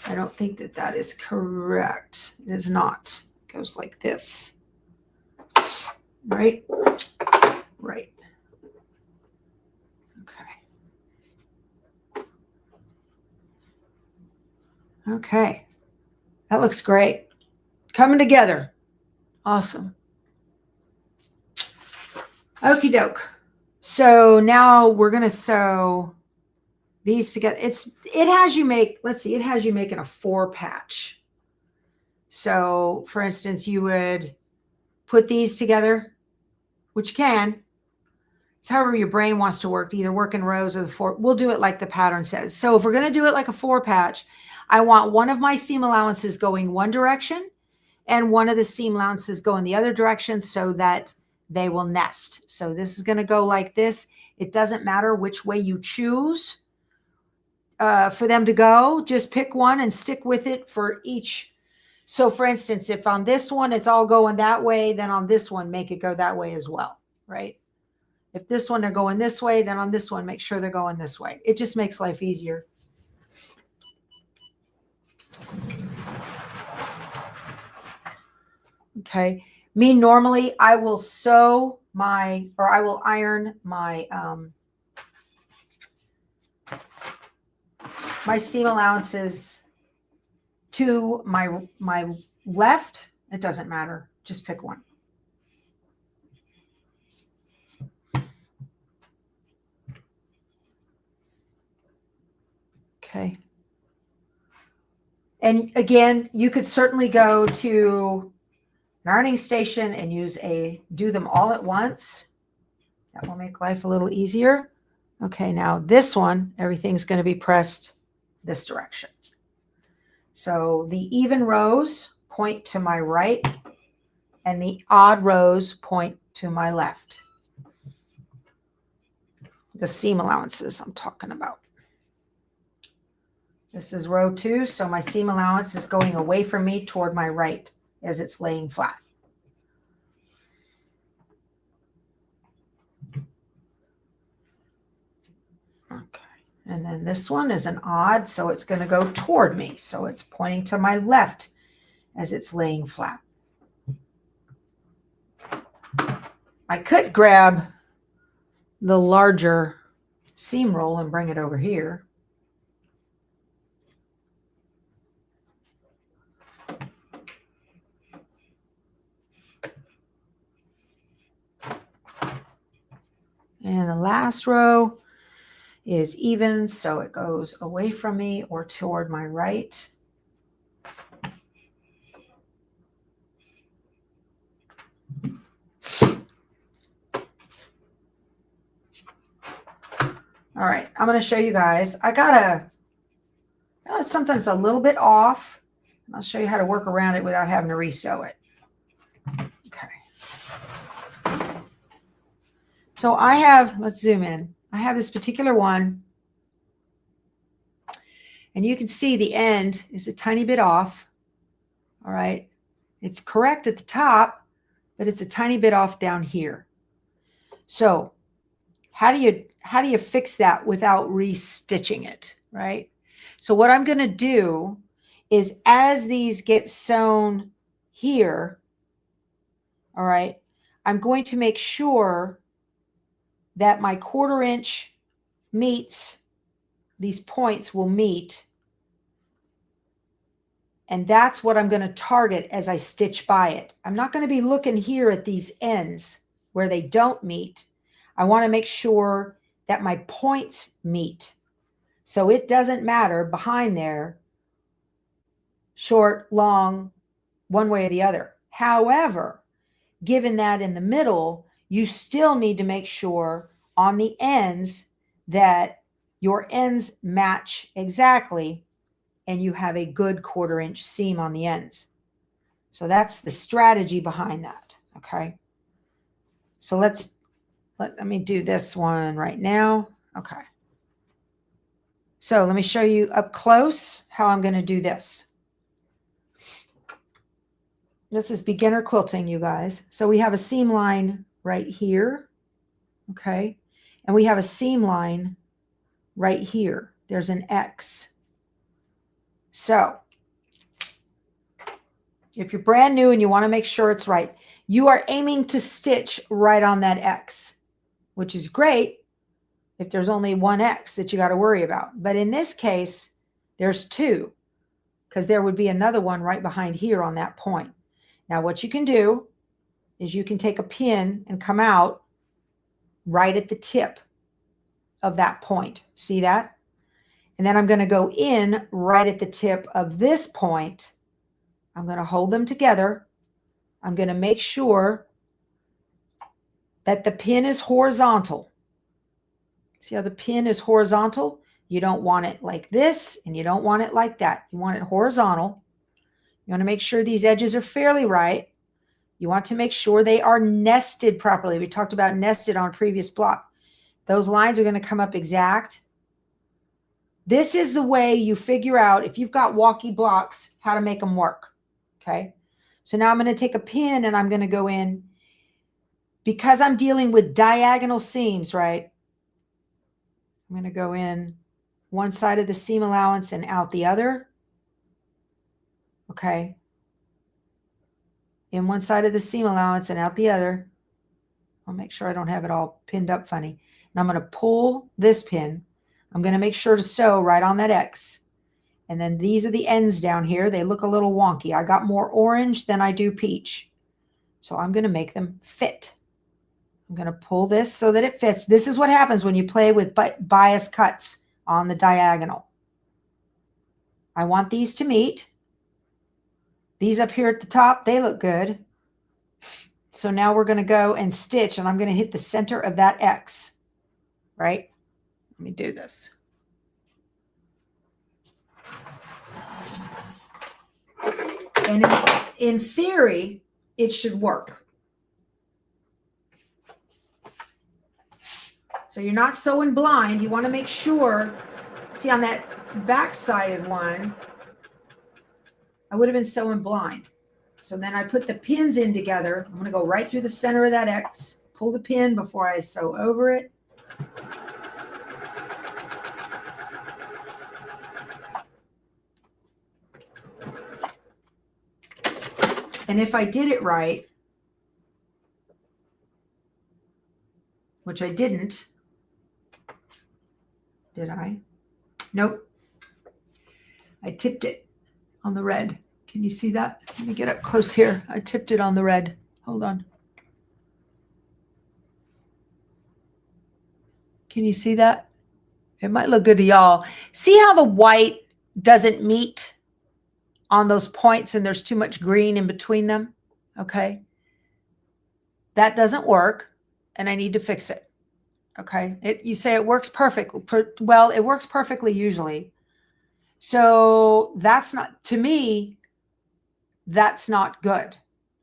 I don't think that that is correct. It is not. It goes like this. Right? Right. Okay. Okay. That looks great. Coming together. Awesome. Okie doke. So now we're going to sew these together. It has you make, let's see, it has you making a 4 patch. So for instance, you would put these together, which you can. It's however your brain wants to work, to either work in rows or the 4. We'll do it like the pattern says. So if we're going to do it like a 4 patch, I want one of my seam allowances going one direction and one of the seam allowances going the other direction so that they will nest. So this is going to go like this. It doesn't matter which way you choose for them to go. Just pick one and stick with it for each. So for instance, if on this one, it's all going that way, then on this one, make it go that way as well, right? If this one, they're going this way, then on this one, make sure they're going this way. It just makes life easier. Okay. Me, normally, I will sew my, or I will iron my, my seam allowances to my left. It doesn't matter. Just pick one. Okay. And again, you could certainly go to an ironing station and do them all at once. That will make life a little easier. Okay, now this one, everything's going to be pressed this direction. So the even rows point to my right and the odd rows point to my left. The seam allowances I'm talking about. This is row 2, so my seam allowance is going away from me toward my right as it's laying flat. Okay, and then this one is an odd, so it's going to go toward me. So it's pointing to my left as it's laying flat. I could grab the larger seam roll and bring it over here. And the last row is even, so it goes away from me or toward my right. All right, I'm going to show you guys. I got something that's a little bit off. I'll show you how to work around it without having to resew it. Okay. So I have, let's zoom in. I have this particular one. And you can see the end is a tiny bit off. All right. It's correct at the top, but it's a tiny bit off down here. So how do you fix that without restitching it, right? So what I'm going to do is as these get sewn here, all right, I'm going to make sure that my 1/4 inch meets, these points will meet. And that's what I'm going to target as I stitch by it. I'm not going to be looking here at these ends where they don't meet. I want to make sure that my points meet. So it doesn't matter behind there, short, long, one way or the other. However, given that in the middle, you still need to make sure on the ends that your ends match exactly and you have a good 1/4 inch seam on the ends. So that's the strategy behind that, okay? So let me do this one right now. Okay. So let me show you up close how I'm going to do this. This is beginner quilting, you guys. So we have a seam line right here, okay? And we have a seam line right here. There's an X. So if you're brand new and you want to make sure it's right, you are aiming to stitch right on that X, which is great if there's only one X that you got to worry about. But in this case, there's 2. because there would be another one right behind here on that point. Now what you can do is you can take a pin and come out right at the tip of that point. See that? And then I'm going to go in right at the tip of this point. I'm going to hold them together. I'm going to make sure that the pin is horizontal. See how the pin is horizontal? You don't want it like this, and you don't want it like that. You want it horizontal. You want to make sure these edges are fairly right. You want to make sure they are nested properly. We talked about nested on a previous block. Those lines are going to come up exact. This is the way you figure out, if you've got walkie blocks, how to make them work. Okay. So now I'm going to take a pin and I'm going to go in, because I'm dealing with diagonal seams, right? I'm going to go in one side of the seam allowance and out the other. Okay. In one side of the seam allowance and out the other. I'll make sure I don't have it all pinned up funny. And I'm going to pull this pin. I'm going to make sure to sew right on that X. And then these are the ends down here. They look a little wonky. I got more orange than I do peach. So I'm going to make them fit. I'm going to pull this so that it fits. This is what happens when you play with bias cuts on the diagonal. I want these to meet. These up here at the top, they look good. So now we're going to go and stitch, and I'm going to hit the center of that X, right? Let me do this. And in theory, it should work. So you're not sewing blind. You want to make sure, see on that back-sided one, I would have been sewing blind. So then I put the pins in together. I'm going to go right through the center of that X, pull the pin before I sew over it. And if I did it right, which I didn't, did I? Nope. I tipped it on the red. Can you see that? Let me get up close here. I tipped it on the red. Hold on. Can you see that? It might look good to y'all. See how the white doesn't meet on those points and there's too much green in between them? Okay. That doesn't work and I need to fix it. Okay. You say it works perfectly. Well, it works perfectly usually. So that's not, to me, that's not good.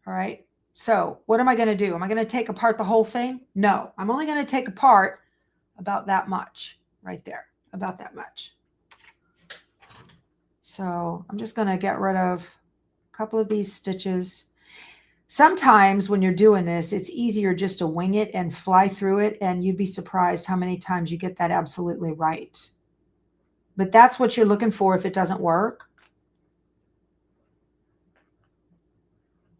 All right. So what am I going to do? Am I going to take apart the whole thing? No, I'm only going to take apart about that much right there, about that much. So I'm just going to get rid of a couple of these stitches. Sometimes when you're doing this, it's easier just to wing it and fly through it. And you'd be surprised how many times you get that absolutely right. But that's what you're looking for if it doesn't work.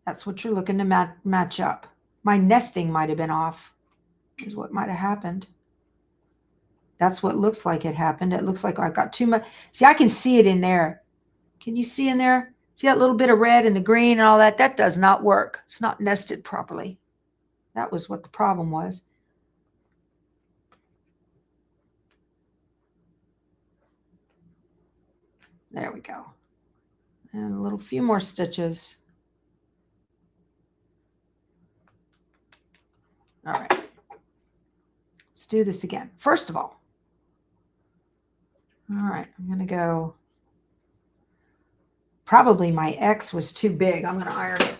That's what you're looking to match up. My nesting might have been off, is what might have happened. That's what looks like it happened. It looks like I got too much. See, I can see it in there. Can you see in there? See that little bit of red and the green and all that? That does not work. It's not nested properly. That was what the problem was. There we go. And a little few more stitches. All right. Let's do this again. First of all, right, I'm going to go. Probably my X was too big. I'm going to iron it.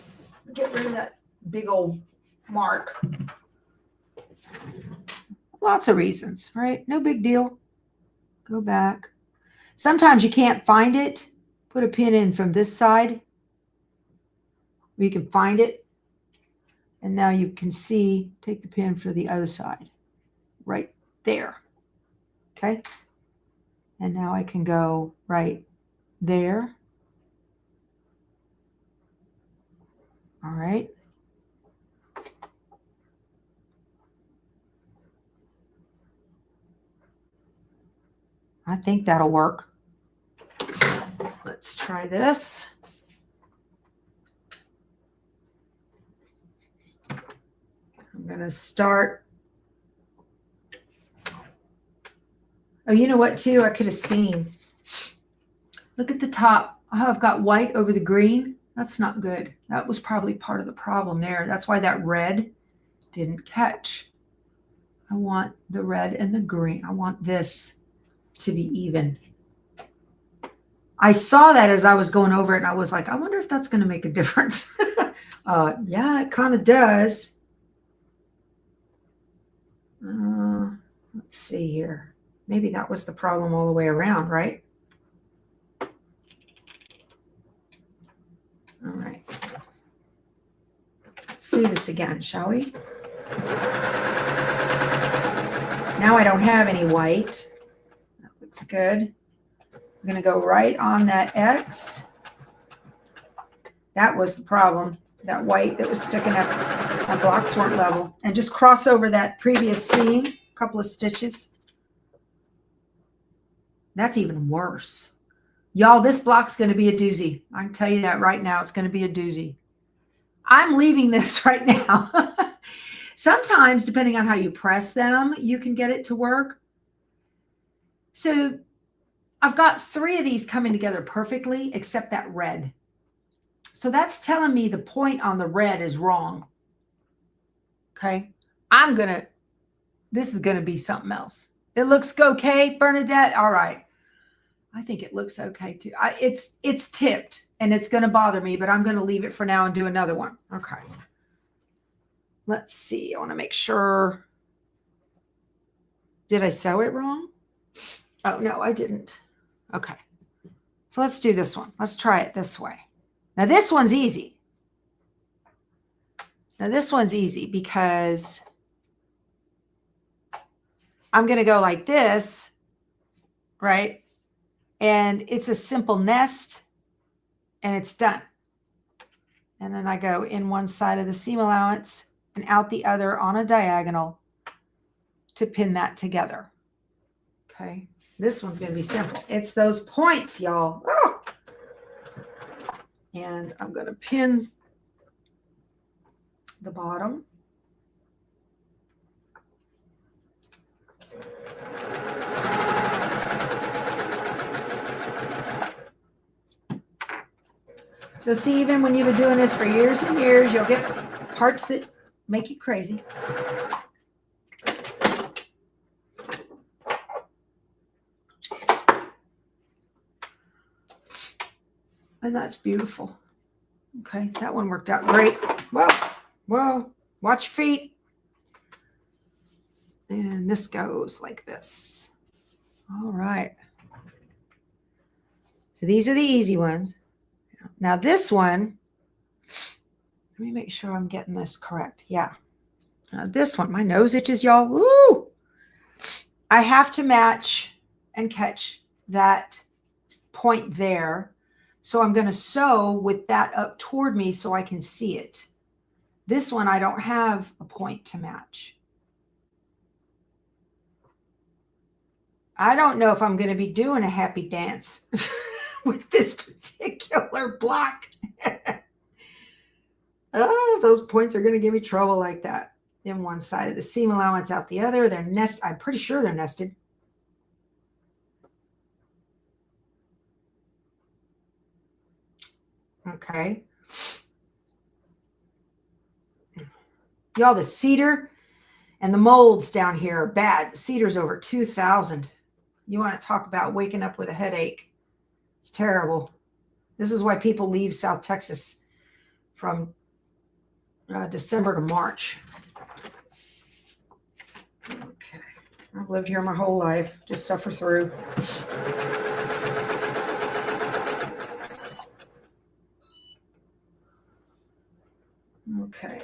Get rid of that big old mark. Lots of reasons, right? No big deal. Go back. Sometimes you can't find it. Put a pin in from this side. You can find it. And now you can see, take the pin for the other side. Right there. Okay. And now I can go right there. All right. I think that'll work. Let's try this. I'm going to start. Oh, you know what, too? I could have seen. Look at the top. Oh, I've got white over the green. That's not good. That was probably part of the problem there. That's why that red didn't catch. I want the red and the green. I want this to be even. I saw that as I was going over it, and I was like, I wonder if that's going to make a difference. Yeah, it kind of does. Let's see here. Maybe that was the problem all the way around, right? All right. Let's do this again, shall we? Now I don't have any white. That looks good. I'm going to go right on that X. That was the problem. That white that was sticking up. My blocks weren't level. And just cross over that previous seam, a couple of stitches. That's even worse. Y'all, this block's going to be a doozy. I can tell you that right now. It's going to be a doozy. I'm leaving this right now. Sometimes, depending on how you press them, you can get it to work. So I've got 3 of these coming together perfectly, except that red. So that's telling me the point on the red is wrong. Okay. This is going to be something else. It looks okay, Bernadette. All right. I think it looks okay too. It's tipped and it's going to bother me, but I'm going to leave it for now and do another one. Okay. Let's see. I want to make sure. Did I sew it wrong? Oh, no, I didn't. Okay. So let's do this one. Let's try it this way. Now this one's easy. Because I'm going to go like this, right? And it's a simple nest and it's done. And then I go in one side of the seam allowance and out the other on a diagonal to pin that together. Okay. This one's going to be simple. It's those points, y'all. Oh! And I'm going to pin the bottom. So see, even when you've been doing this for years and years, you'll get parts that make you crazy. And that's beautiful. Okay, that one worked out great. Whoa, whoa, watch your feet. And this goes like this. All right. So these are the easy ones. Now this one, let me make sure I'm getting this correct. Yeah. This one, my nose itches, y'all. Woo! I have to match and catch that point there. So I'm going to sew with that up toward me so I can see it. This one, I don't have a point to match. I don't know if I'm going to be doing a happy dance with this particular block. Oh, those points are going to give me trouble like that. In one side of the seam allowance, out the other. I'm pretty sure they're nested. Okay. Y'all, the cedar and the molds down here are bad. The cedar's over 2,000. You want to talk about waking up with a headache. It's terrible. This is why people leave South Texas from December to March. Okay. I've lived here my whole life. Just suffer through. Okay.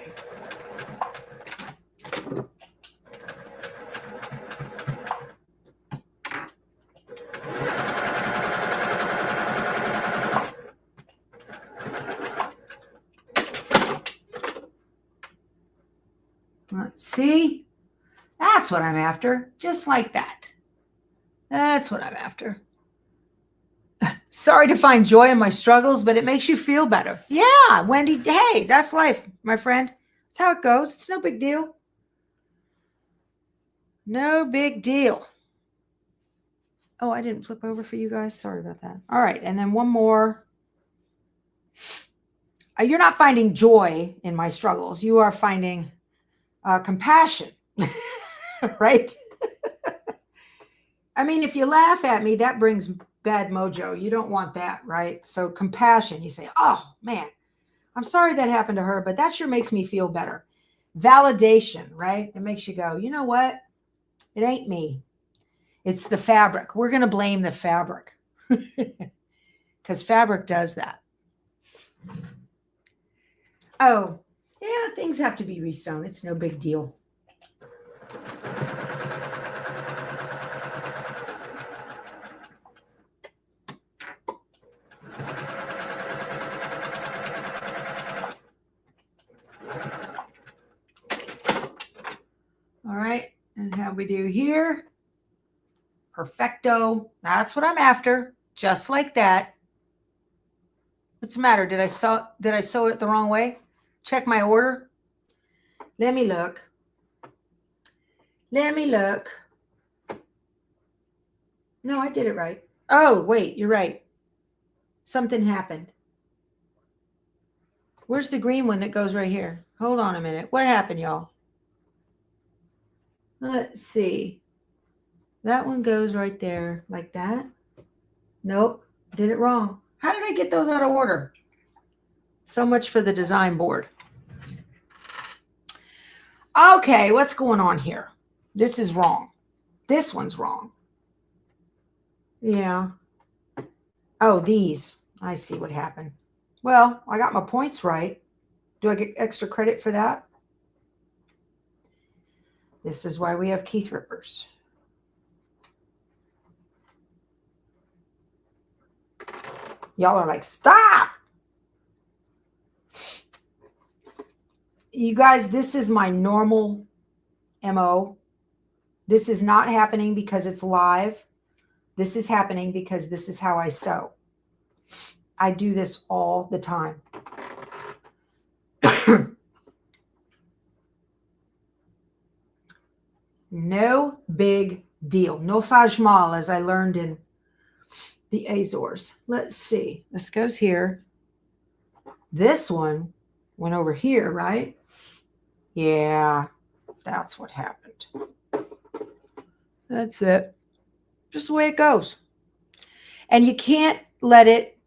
Let's see. That's what I'm after. Just like that. That's what I'm after. Sorry to find joy in my struggles, but it makes you feel better. Yeah, Wendy, hey, that's life, my friend. That's how it goes. It's no big deal. No big deal. Oh, I didn't flip over for you guys. Sorry about that. All right, and then one more. You're not finding joy in my struggles. You are finding compassion, right? I mean, if you laugh at me, that brings bad mojo. You don't want that, right? So compassion, you say, oh, man, I'm sorry that happened to her, but that sure makes me feel better. Validation, right? It makes you go, you know what? It ain't me. It's the fabric. We're going to blame the fabric because fabric does that. Oh, yeah, things have to be resewn. It's no big deal. All right, and how we do here? Perfecto. That's what I'm after. Just like that. What's the matter? Did I sew it the wrong way? Check my order. Let me look. Let me look. No, I did it right. Oh, wait, you're right. Something happened. Where's the green one that goes right here? Hold on a minute. What happened, y'all? Let's see. That one goes right there like that. Nope, did it wrong. How did I get those out of order? So much for the design board. Okay, what's going on here? This is wrong. This one's wrong. Yeah. Oh, these. I see what happened. Well, I got my points right. Do I get extra credit for that? This is why we have Keith rippers. Y'all are like, stop! You guys, this is my normal MO. This is not happening because it's live. This is happening because this is how I sew. I do this all the time. No big deal. No fage mal, as I learned in the Azores. Let's see. This goes here. This one went over here, right? Yeah, that's what happened. That's it. Just the way it goes. And you can't let it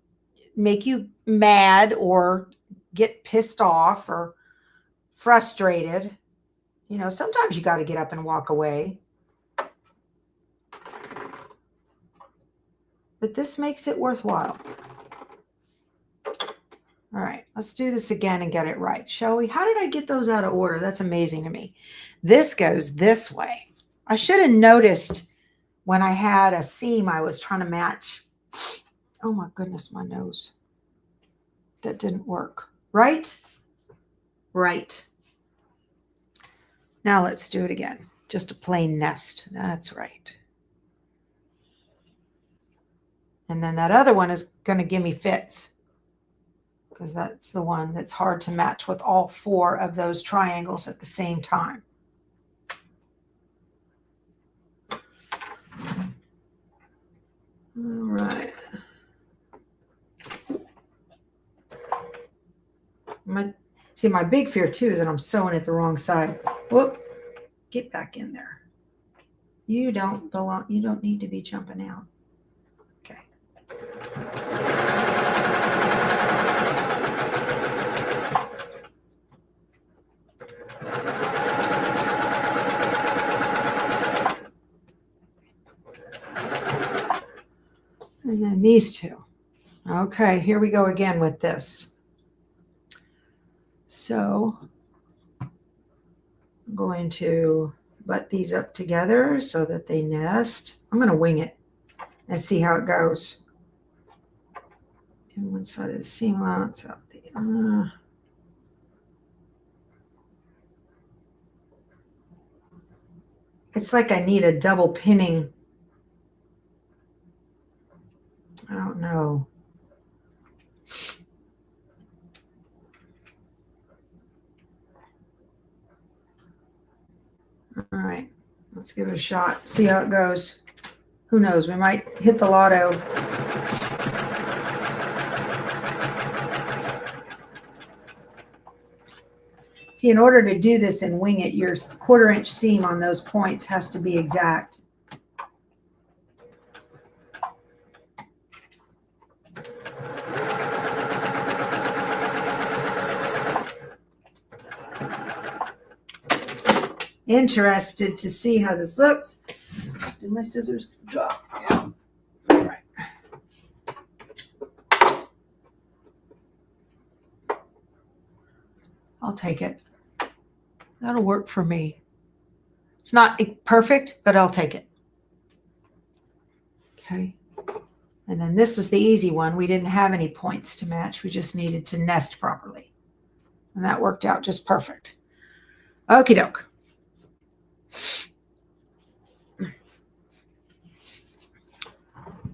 make you mad or get pissed off or frustrated. You know, sometimes you got to get up and walk away. But this makes it worthwhile. All right, let's do this again and get it right, shall we? How did I get those out of order? That's amazing to me. This goes this way. I should have noticed when I had a seam I was trying to match. Oh my goodness, my nose. That didn't work. Right? Right. Now let's do it again. Just a plain nest. That's right. And then that other one is going to give me fits, because that's the one that's hard to match with all four of those triangles at the same time. All right. My big fear too is that I'm sewing it the wrong side. Whoop, get back in there. You don't belong. You don't need to be jumping out. Okay. And then these two. Okay, here we go again with this. So I'm going to butt these up together so that they nest. I'm going to wing it and see how it goes. And one side of the seam allowance out the other. It's like I need a double pinning. I don't know. All right, let's give it a shot. See how it goes. Who knows? We might hit the lotto. See, in order to do this and wing it, your 1/4 inch seam on those points has to be exact. Interested to see how this looks. Did my scissors drop? Yeah. All right. I'll take it. That'll work for me. It's not perfect, but I'll take it. Okay. And then this is the easy one. We didn't have any points to match. We just needed to nest properly. And that worked out just perfect. Okie doke.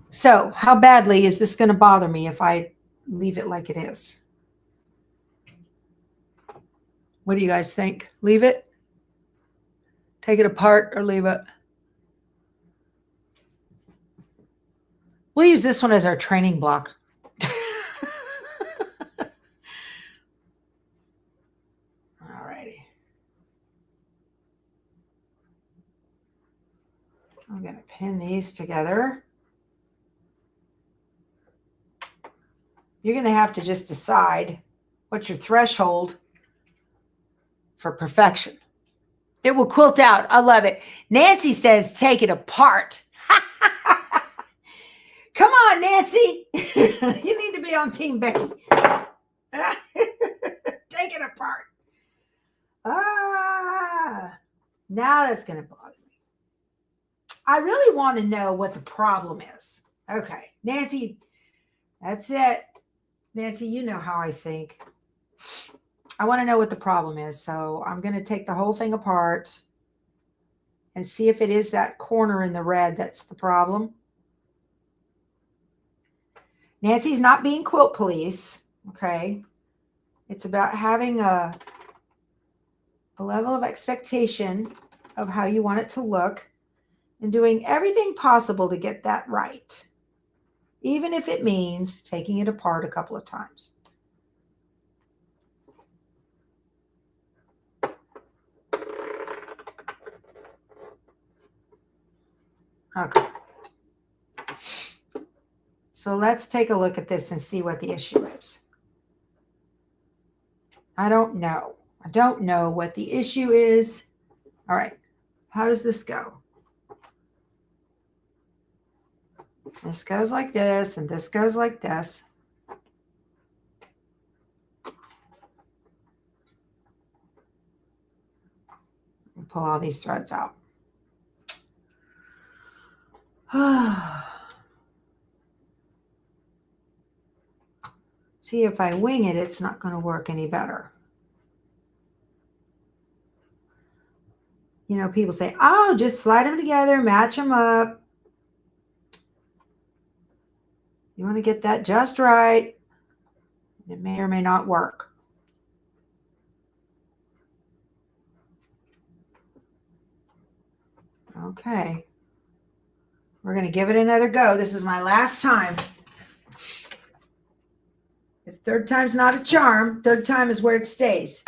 So how badly is this going to bother me if I leave it like it is? What do you guys think? Leave it? Take it apart or leave it? We'll use this one as our training block. All righty. I'm going to pin these together. You're going to have to just decide what's your threshold for perfection. It will quilt out. I love it. Nancy says, take it apart. Come on, Nancy. You need to be on Team Becky. Take it apart. Now that's going to bother me. I really want to know what the problem is. Okay, Nancy, that's it. Nancy, you know how I think. I want to know what the problem is. So I'm going to take the whole thing apart and see if it is that corner in the red that's the problem. Nancy's not being quilt police, okay? It's about having a level of expectation of how you want it to look and doing everything possible to get that right, even if it means taking it apart a couple of times. Okay. So let's take a look at this and see what the issue is. I don't know. I don't know what the issue is. All right. How does this go? This goes like this, and this goes like this. Pull all these threads out. See, if I wing it, it's not going to work any better. You know, people say, oh, just slide them together, match them up. You want to get that just right. It may or may not work. Okay. We're going to give it another go. This is my last time. If third time's not a charm, third time is where it stays.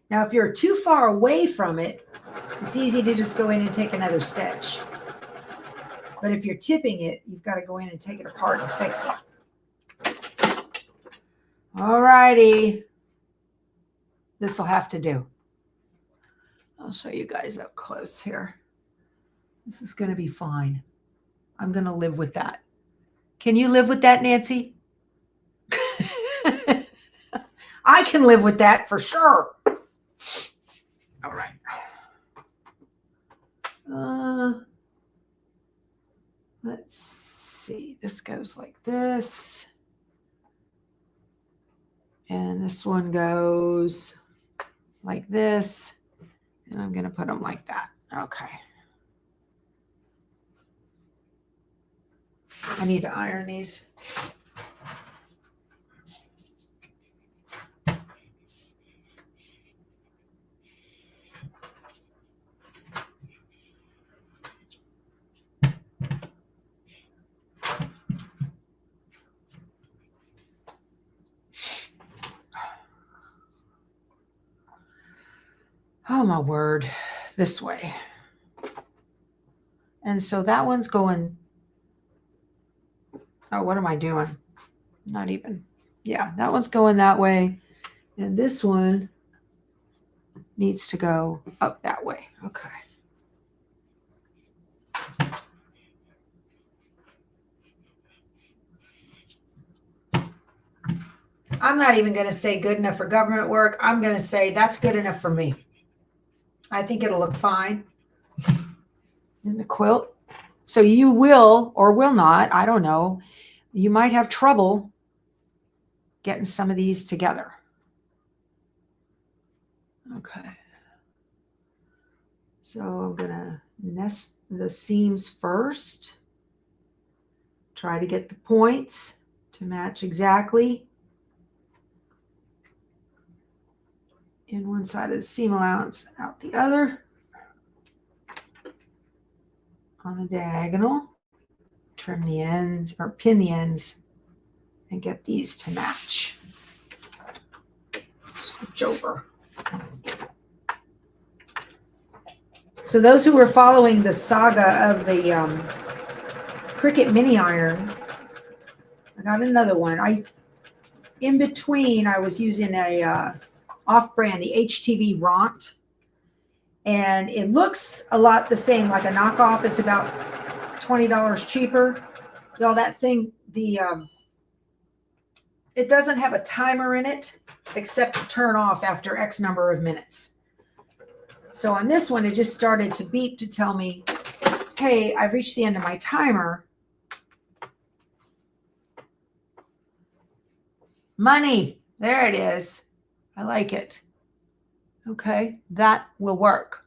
Now, if you're too far away from it, it's easy to just go in and take another stitch. But if you're tipping it, you've got to go in and take it apart and fix it. All righty. This will have to do. I'll show you guys up close here. This is going to be fine. I'm going to live with that. Can you live with that, Nancy? I can live with that for sure. All right. Let's see. This goes like this. And this one goes like this. And I'm going to put them like that. Okay. I need to iron these. Oh my word, this way. And so that one's going, oh, what am I doing? Not even, yeah, that one's going that way. And this one needs to go up that way. Okay. I'm not even going to say good enough for government work. I'm going to say that's good enough for me. I think it'll look fine in the quilt. So you will or will not, I don't know, you might have trouble getting some of these together. Okay. So I'm going to nest the seams first. Try to get the points to match exactly in one side of the seam allowance, out the other. On a diagonal, trim the ends or pin the ends and get these to match. Switch over. So those who were following the saga of the Cricut mini iron, I got another one. In between, I was using a off-brand, the HTV Ront, and it looks a lot the same, like a knockoff. It's about $20 cheaper. Y'all, that thing, it doesn't have a timer in it except to turn off after X number of minutes. So on this one, it just started to beep to tell me, hey, I've reached the end of my timer. Money. There it is. I like it. Okay, that will work.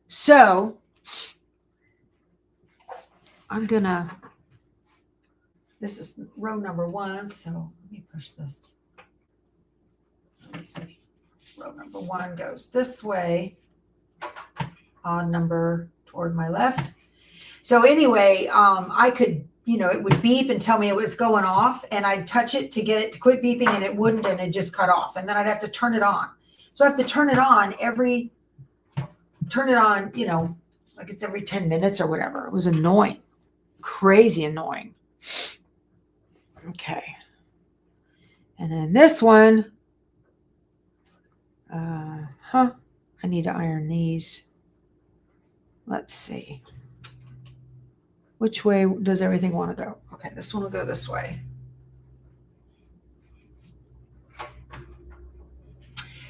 So I'm gonna, this is row number 1, so let me push this. Let me see. Row number 1 goes this way, odd number toward my left. So anyway, I could, it would beep and tell me it was going off, and I'd touch it to get it to quit beeping, and it wouldn't, and it just cut off. And then I'd have to turn it on. So I have to turn it on like it's every 10 minutes or whatever. It was annoying, crazy annoying. Okay. And then this one, I need to iron these. Let's see. Which way does everything want to go? Okay, this one will go this way.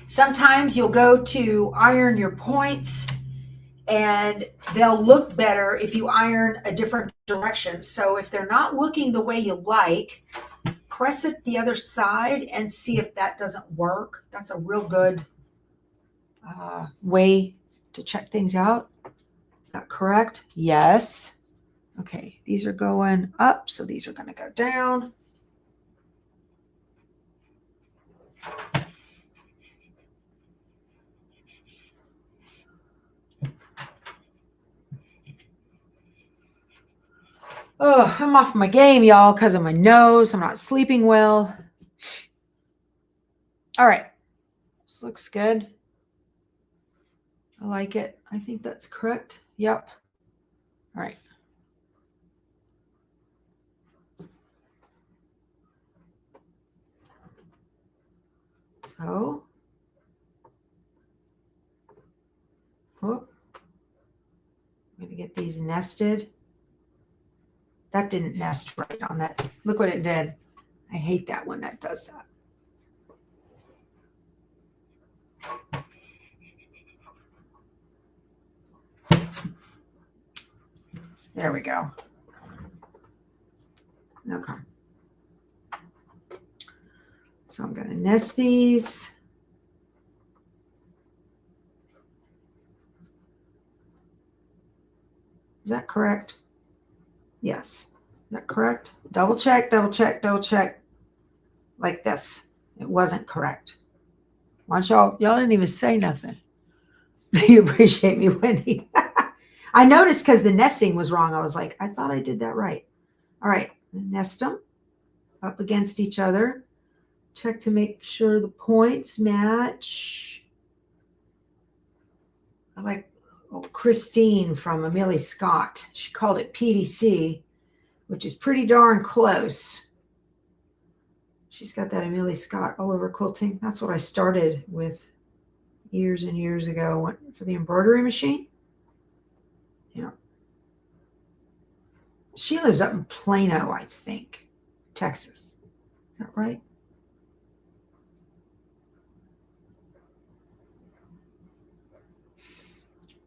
Sometimes you'll go to iron your points and they'll look better if you iron a different direction. So if they're not looking the way you like, press it the other side and see if that doesn't work. That's a real good way to check things out. Is that correct? Yes. Okay, these are going up, so these are going to go down. Oh, I'm off my game, y'all, because of my nose. I'm not sleeping well. All right. This looks good. I like it. I think that's correct. Yep. All right. So, I'm going to get these nested. That didn't nest right on that. Look what it did. I hate that when that does that. There we go. Okay. So I'm going to nest these. Is that correct? Yes. Is that correct? Double check, double check, double check. Like this. It wasn't correct. Why don't y'all didn't even say nothing. You appreciate me, Wendy. I noticed because the nesting was wrong. I was like, I thought I did that right. All right. Nest them up against each other. Check to make sure the points match. I like Christine from Amelie Scott. She called it PDC, which is pretty darn close. She's got that Amelie Scott all over quilting. That's what I started with years and years ago. Went for the embroidery machine. Yeah. She lives up in Plano, I think, Texas. Is that right?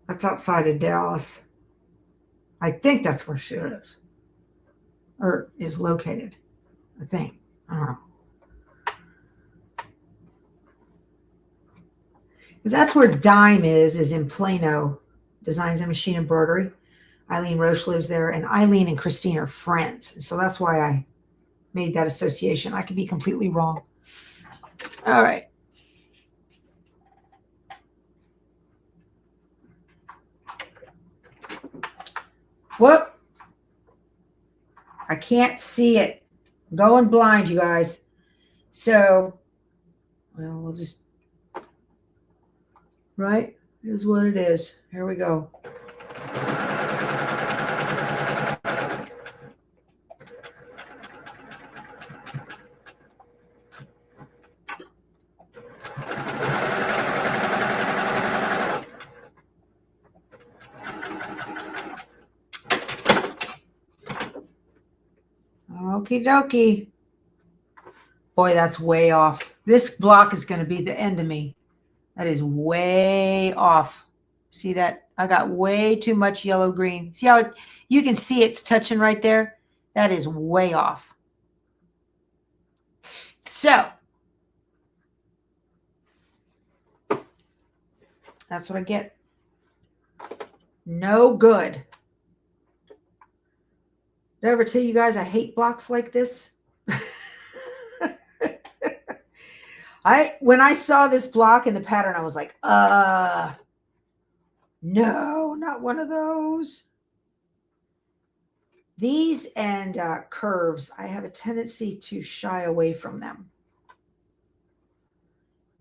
That's outside of Dallas. I think that's where she lives. Or is located. I think. I don't know. Because that's where Dime is in Plano. Designs and Machine Embroidery. Eileen Roche lives there. And Eileen and Christine are friends. And so that's why I made that association. I could be completely wrong. All right. Whoop. I can't see it. I'm going blind, you guys. So, well, we'll just, right? Here's what it is. Here we go. Okie dokie. Boy, that's way off. This block is going to be the end of me. That is way off. See that? I got way too much yellow green. See how you can see it's touching right there? That is way off. So, that's what I get. No good. Did I ever tell you guys I hate blocks like this? When I saw this block in the pattern, I was like, no, not one of those. These and curves, I have a tendency to shy away from them.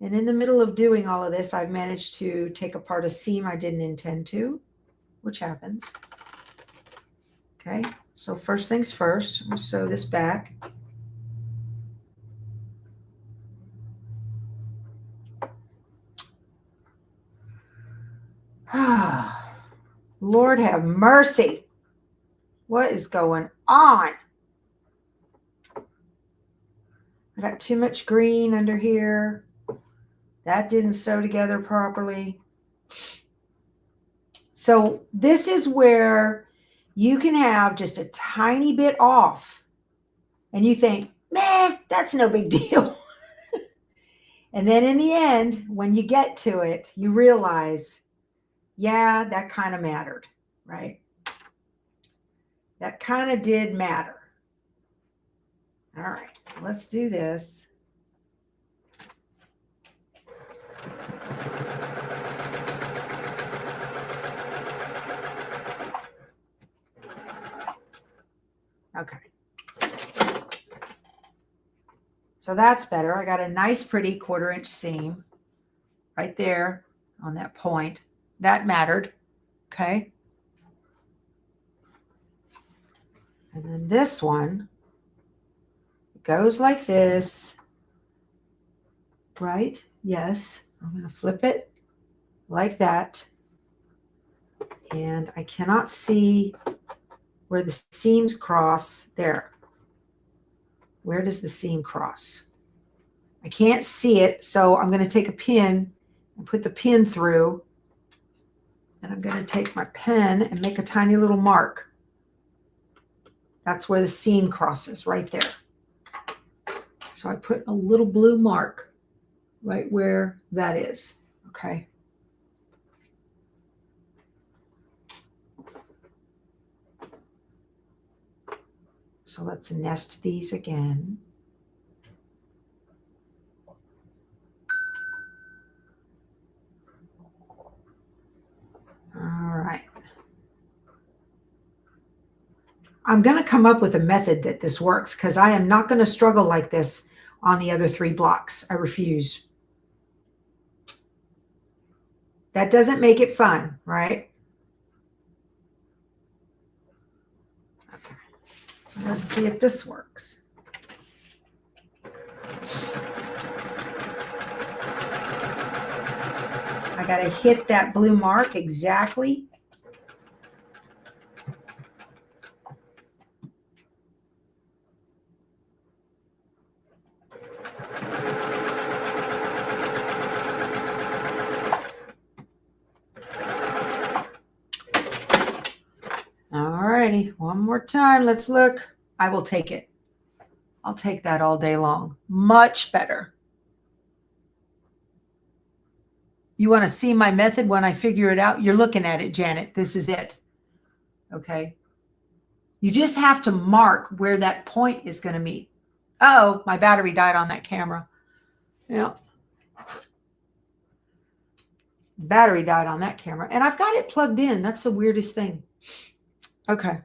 And in the middle of doing all of this, I've managed to take apart a seam I didn't intend to, which happens. Okay, so first things first, I'm going to sew this back. Lord have mercy. What is going on? I got too much green under here. That didn't sew together properly. So this is where you can have just a tiny bit off. And you think, meh, that's no big deal. And then in the end, when you get to it, you realize, yeah, that kind of mattered, right? That kind of did matter. All right, so let's do this. Okay. So that's better. I got a nice, pretty 1/4 inch seam right there on that point. That mattered. Okay. And then this one goes like this, right? Yes. I'm going to flip it like that. And I cannot see where the seams cross there. Where does the seam cross? I can't see it, so I'm going to take a pin and put the pin through. And I'm going to take my pen and make a tiny little mark. That's where the seam crosses, right there. So I put a little blue mark right where that is, okay? So let's nest these again. All right. I'm going to come up with a method that this works because I am not going to struggle like this on the other 3 blocks. I refuse. That doesn't make it fun, right? Okay. Let's see if this works. I got to hit that blue mark exactly. Alrighty, one more time. Let's look. I will take it. I'll take that all day long. Much better. You want to see my method when I figure it out? You're looking at it, Janet. This is it. Okay. You just have to mark where that point is going to meet. Oh, my battery died on that camera. Yeah. Battery died on that camera. And I've got it plugged in. That's the weirdest thing. Okay.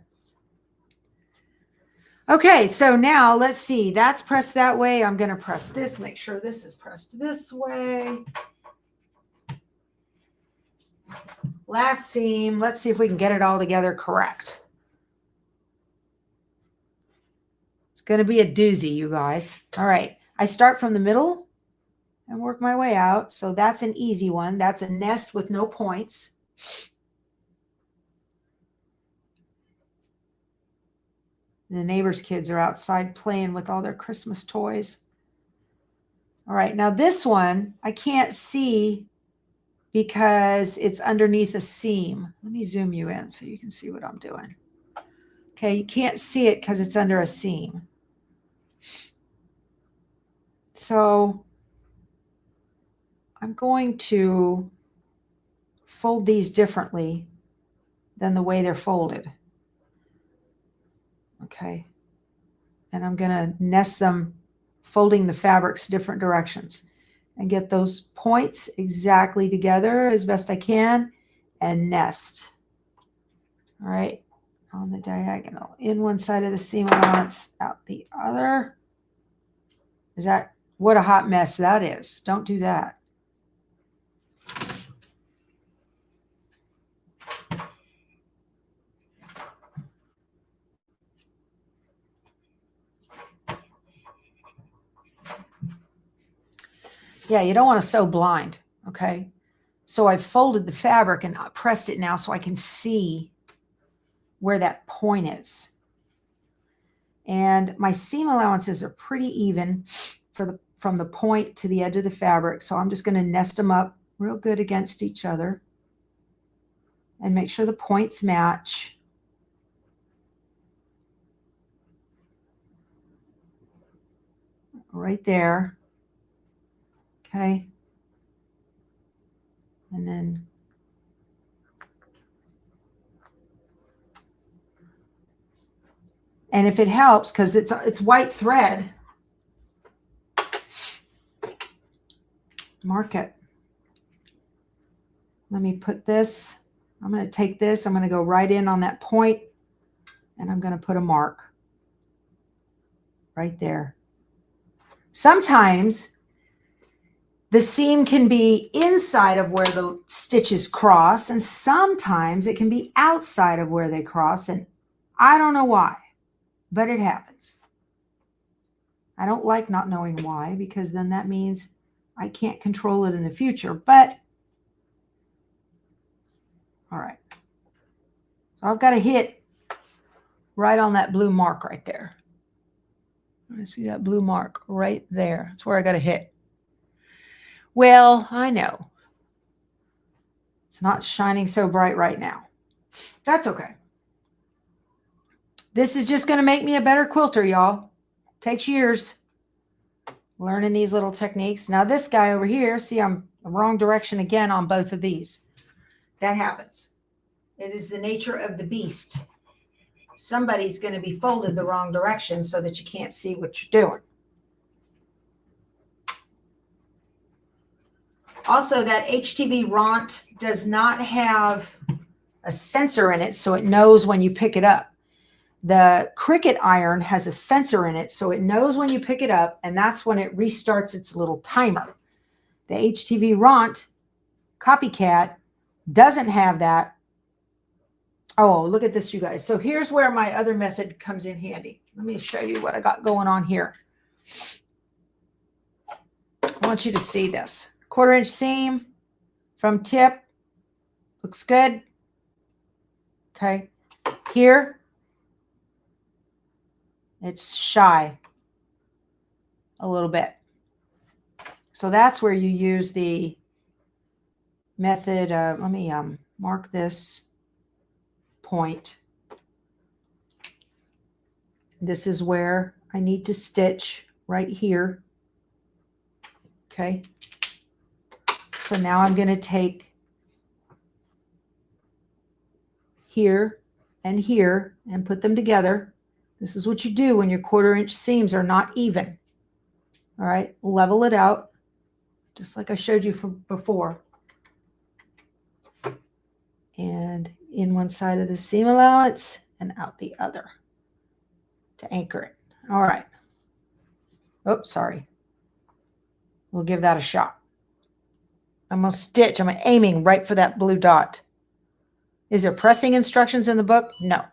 Okay, so now let's see. That's pressed that way. I'm going to press this. Make sure this is pressed this way. Last seam. Let's see if we can get it all together correct. It's going to be a doozy, you guys. All right. I start from the middle and work my way out. So that's an easy one. That's a nest with no points. And the neighbors' kids are outside playing with all their Christmas toys. All right. Now this one, I can't see because it's underneath a seam. Let me zoom you in so you can see what I'm doing. Okay, you can't see it because it's under a seam. So I'm going to fold these differently than the way they're folded. Okay, and I'm going to nest them, folding the fabrics different directions, and get those points exactly together as best I can and nest. All right, on the diagonal, in one side of the seam allowance, out the other. Is that, what a hot mess that is. Don't do that. Yeah, you don't want to sew blind, okay? So I've folded the fabric and pressed it now so I can see where that point is. And my seam allowances are pretty even from the point to the edge of the fabric. So I'm just going to nest them up real good against each other and make sure the points match. Right there. Okay. And then if it helps, because it's white thread, mark it. Let me put this, I'm going to take this, I'm going to go right in on that point, and I'm going to put a mark right there. Sometimes the seam can be inside of where the stitches cross, and sometimes it can be outside of where they cross, and I don't know why, but it happens. I don't like not knowing why, because then that means I can't control it in the future, but all right. So I've got to hit right on that blue mark right there. I see that blue mark right there. That's where I got to hit. Well, I know it's not shining so bright right now. That's okay. This is just going to make me a better quilter, y'all. Takes years learning these little techniques. Now this guy over here, see, I'm the wrong direction again on both of these. That happens. It is the nature of the beast. somebody's going to be folded the wrong direction so that you can't see what you're doing. Also, that HTV Ront does not have a sensor in it, so it knows when you pick it up. The Cricut iron has a sensor in it, so it knows when you pick it up, and that's when it restarts its little timer. The HTV Ront Copycat doesn't have that. Oh, look at this, you guys. So here's where my other method comes in handy. Let me show you what I got going on here. I want you to see this. 1/4 inch seam from tip. Looks good. Okay. Here, it's shy a little bit. So that's where you use the method. Let me mark this point. This is where I need to stitch right here. Okay. So now I'm going to take here and here and put them together. This is what you do when your 1/4 inch seams are not even. All right, level it out, just like I showed you from before. And in one side of the seam allowance and out the other to anchor it. All right. Oops, sorry. We'll give that a shot. I'm going to stitch. I'm aiming right for that blue dot. Is there pressing instructions in the book? No.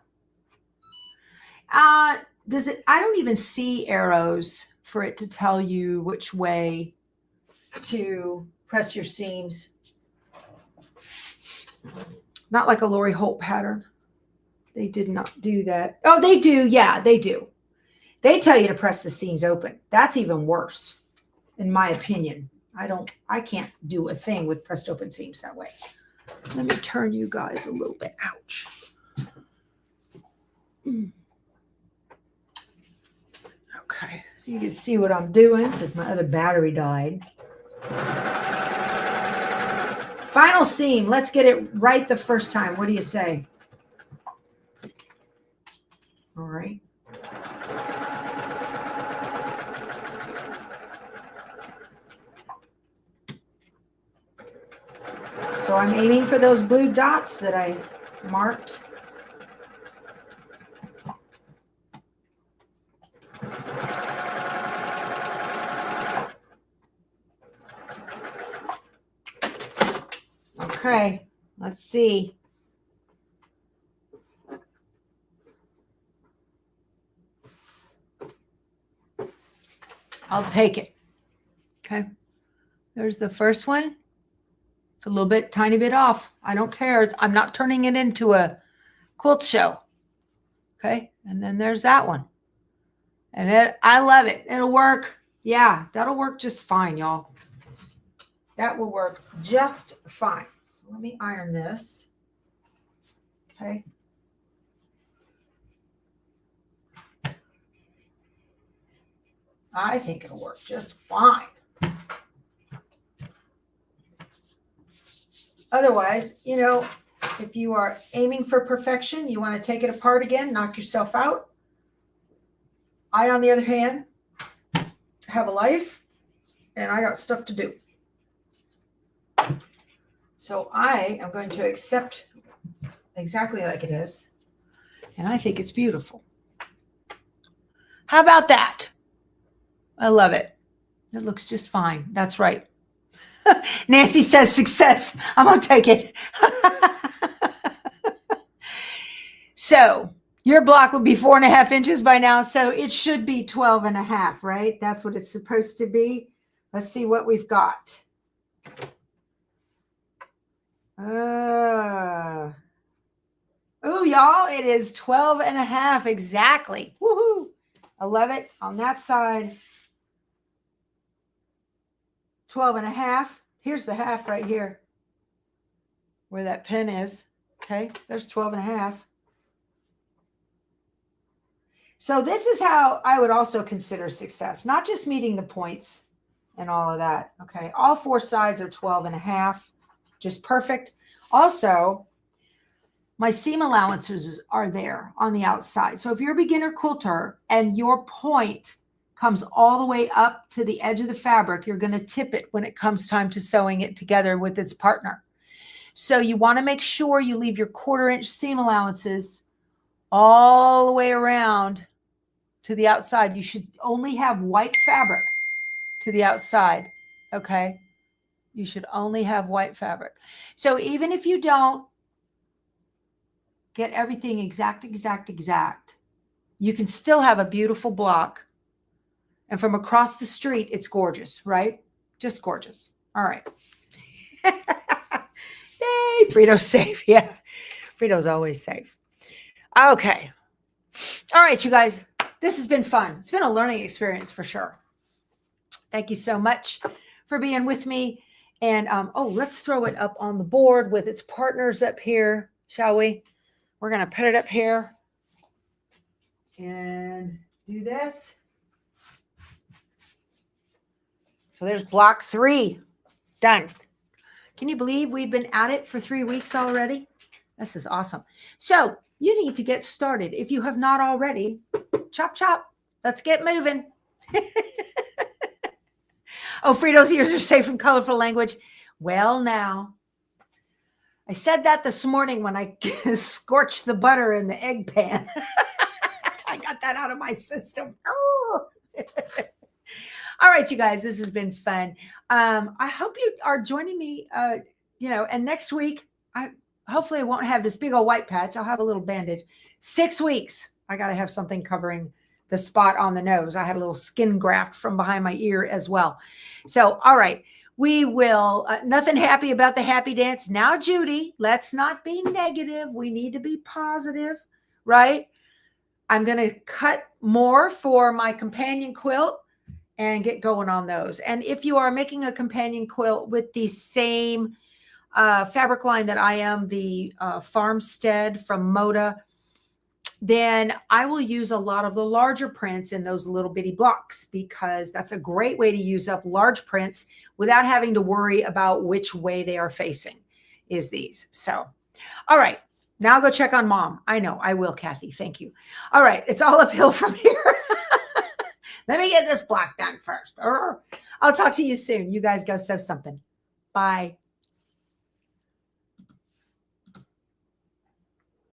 Does it? I don't even see arrows for it to tell you which way to press your seams. Not like a Lori Holt pattern. They did not do that. Oh, they do. Yeah, they do. They tell you to press the seams open. That's even worse, in my opinion. I can't do a thing with pressed open seams that way. Let me turn you guys a little bit. Ouch. Okay, so you can see what I'm doing since my other battery died. Final seam. Let's get it right the first time. What do you say? All right. So I'm aiming for those blue dots that I marked. Okay, let's see. I'll take it. Okay, there's the first one. It's a little bit, tiny bit off. I don't care. I'm not turning it into a quilt show. Okay, and then there's that one. And I love it. It'll work. Yeah, that'll work just fine, y'all. That will work just fine. So let me iron this. Okay. I think it'll work just fine. Otherwise, you know, if you are aiming for perfection, you want to take it apart again, knock yourself out. I, on the other hand, have a life and I got stuff to do. So I am going to accept exactly like it is. And I think it's beautiful. How about that? I love it. It looks just fine. That's right. Nancy says success. I'm going to take it. So your block would be 4.5 inches by now. So it should be 12.5, right? That's what it's supposed to be. Let's see what we've got. Oh, y'all, it is 12.5 exactly. Woohoo. I love it. On that side, 12.5. Here's the half right here where that pin is. Okay, there's 12.5. So this is how I would also consider success, not just meeting the points and all of that. Okay, all 4 sides are 12.5, just perfect. Also, my seam allowances are there on the outside. So if you're a beginner quilter and your point comes all the way up to the edge of the fabric, you're going to tip it when it comes time to sewing it together with its partner. So you want to make sure you leave your 1/4 inch seam allowances all the way around to the outside. You should only have white fabric to the outside, okay? You should only have white fabric. So even if you don't get everything exact, you can still have a beautiful block. And from across the street, it's gorgeous, right? Just gorgeous. All right. Yay, Frito's safe. Yeah, Frito's always safe. Okay. All right, you guys. This has been fun. It's been a learning experience for sure. Thank you so much for being with me. And, oh, let's throw it up on the board with its partners up here, shall we? We're going to put it up here and do this. So there's block 3 done. Can you believe we've been at it for 3 weeks already? This is awesome. So you need to get started. If you have not already, chop, chop. Let's get moving. Oh, Frito's ears are safe from colorful language. Well, now, I said that this morning when I scorched the butter in the egg pan. I got that out of my system. Oh. All right, you guys, this has been fun. I hope you are joining me, and next week, hopefully I won't have this big old white patch. I'll have a little bandage. 6 weeks, I got to have something covering the spot on the nose. I had a little skin graft from behind my ear as well. So, all right, we will, nothing happy about the happy dance. Now, Judy, let's not be negative. We need to be positive, right? I'm going to cut more for my companion quilt and get going on those. And if you are making a companion quilt with the same fabric line that I am, the Farmstead from Moda, then I will use a lot of the larger prints in those little bitty blocks, because that's a great way to use up large prints without having to worry about which way they are facing, is these. So, all right, now I'll go check on Mom. I know, I will, Kathy. Thank you. All right, it's all uphill from here. Let me get this block done first. I'll talk to you soon. You guys go sew something. Bye.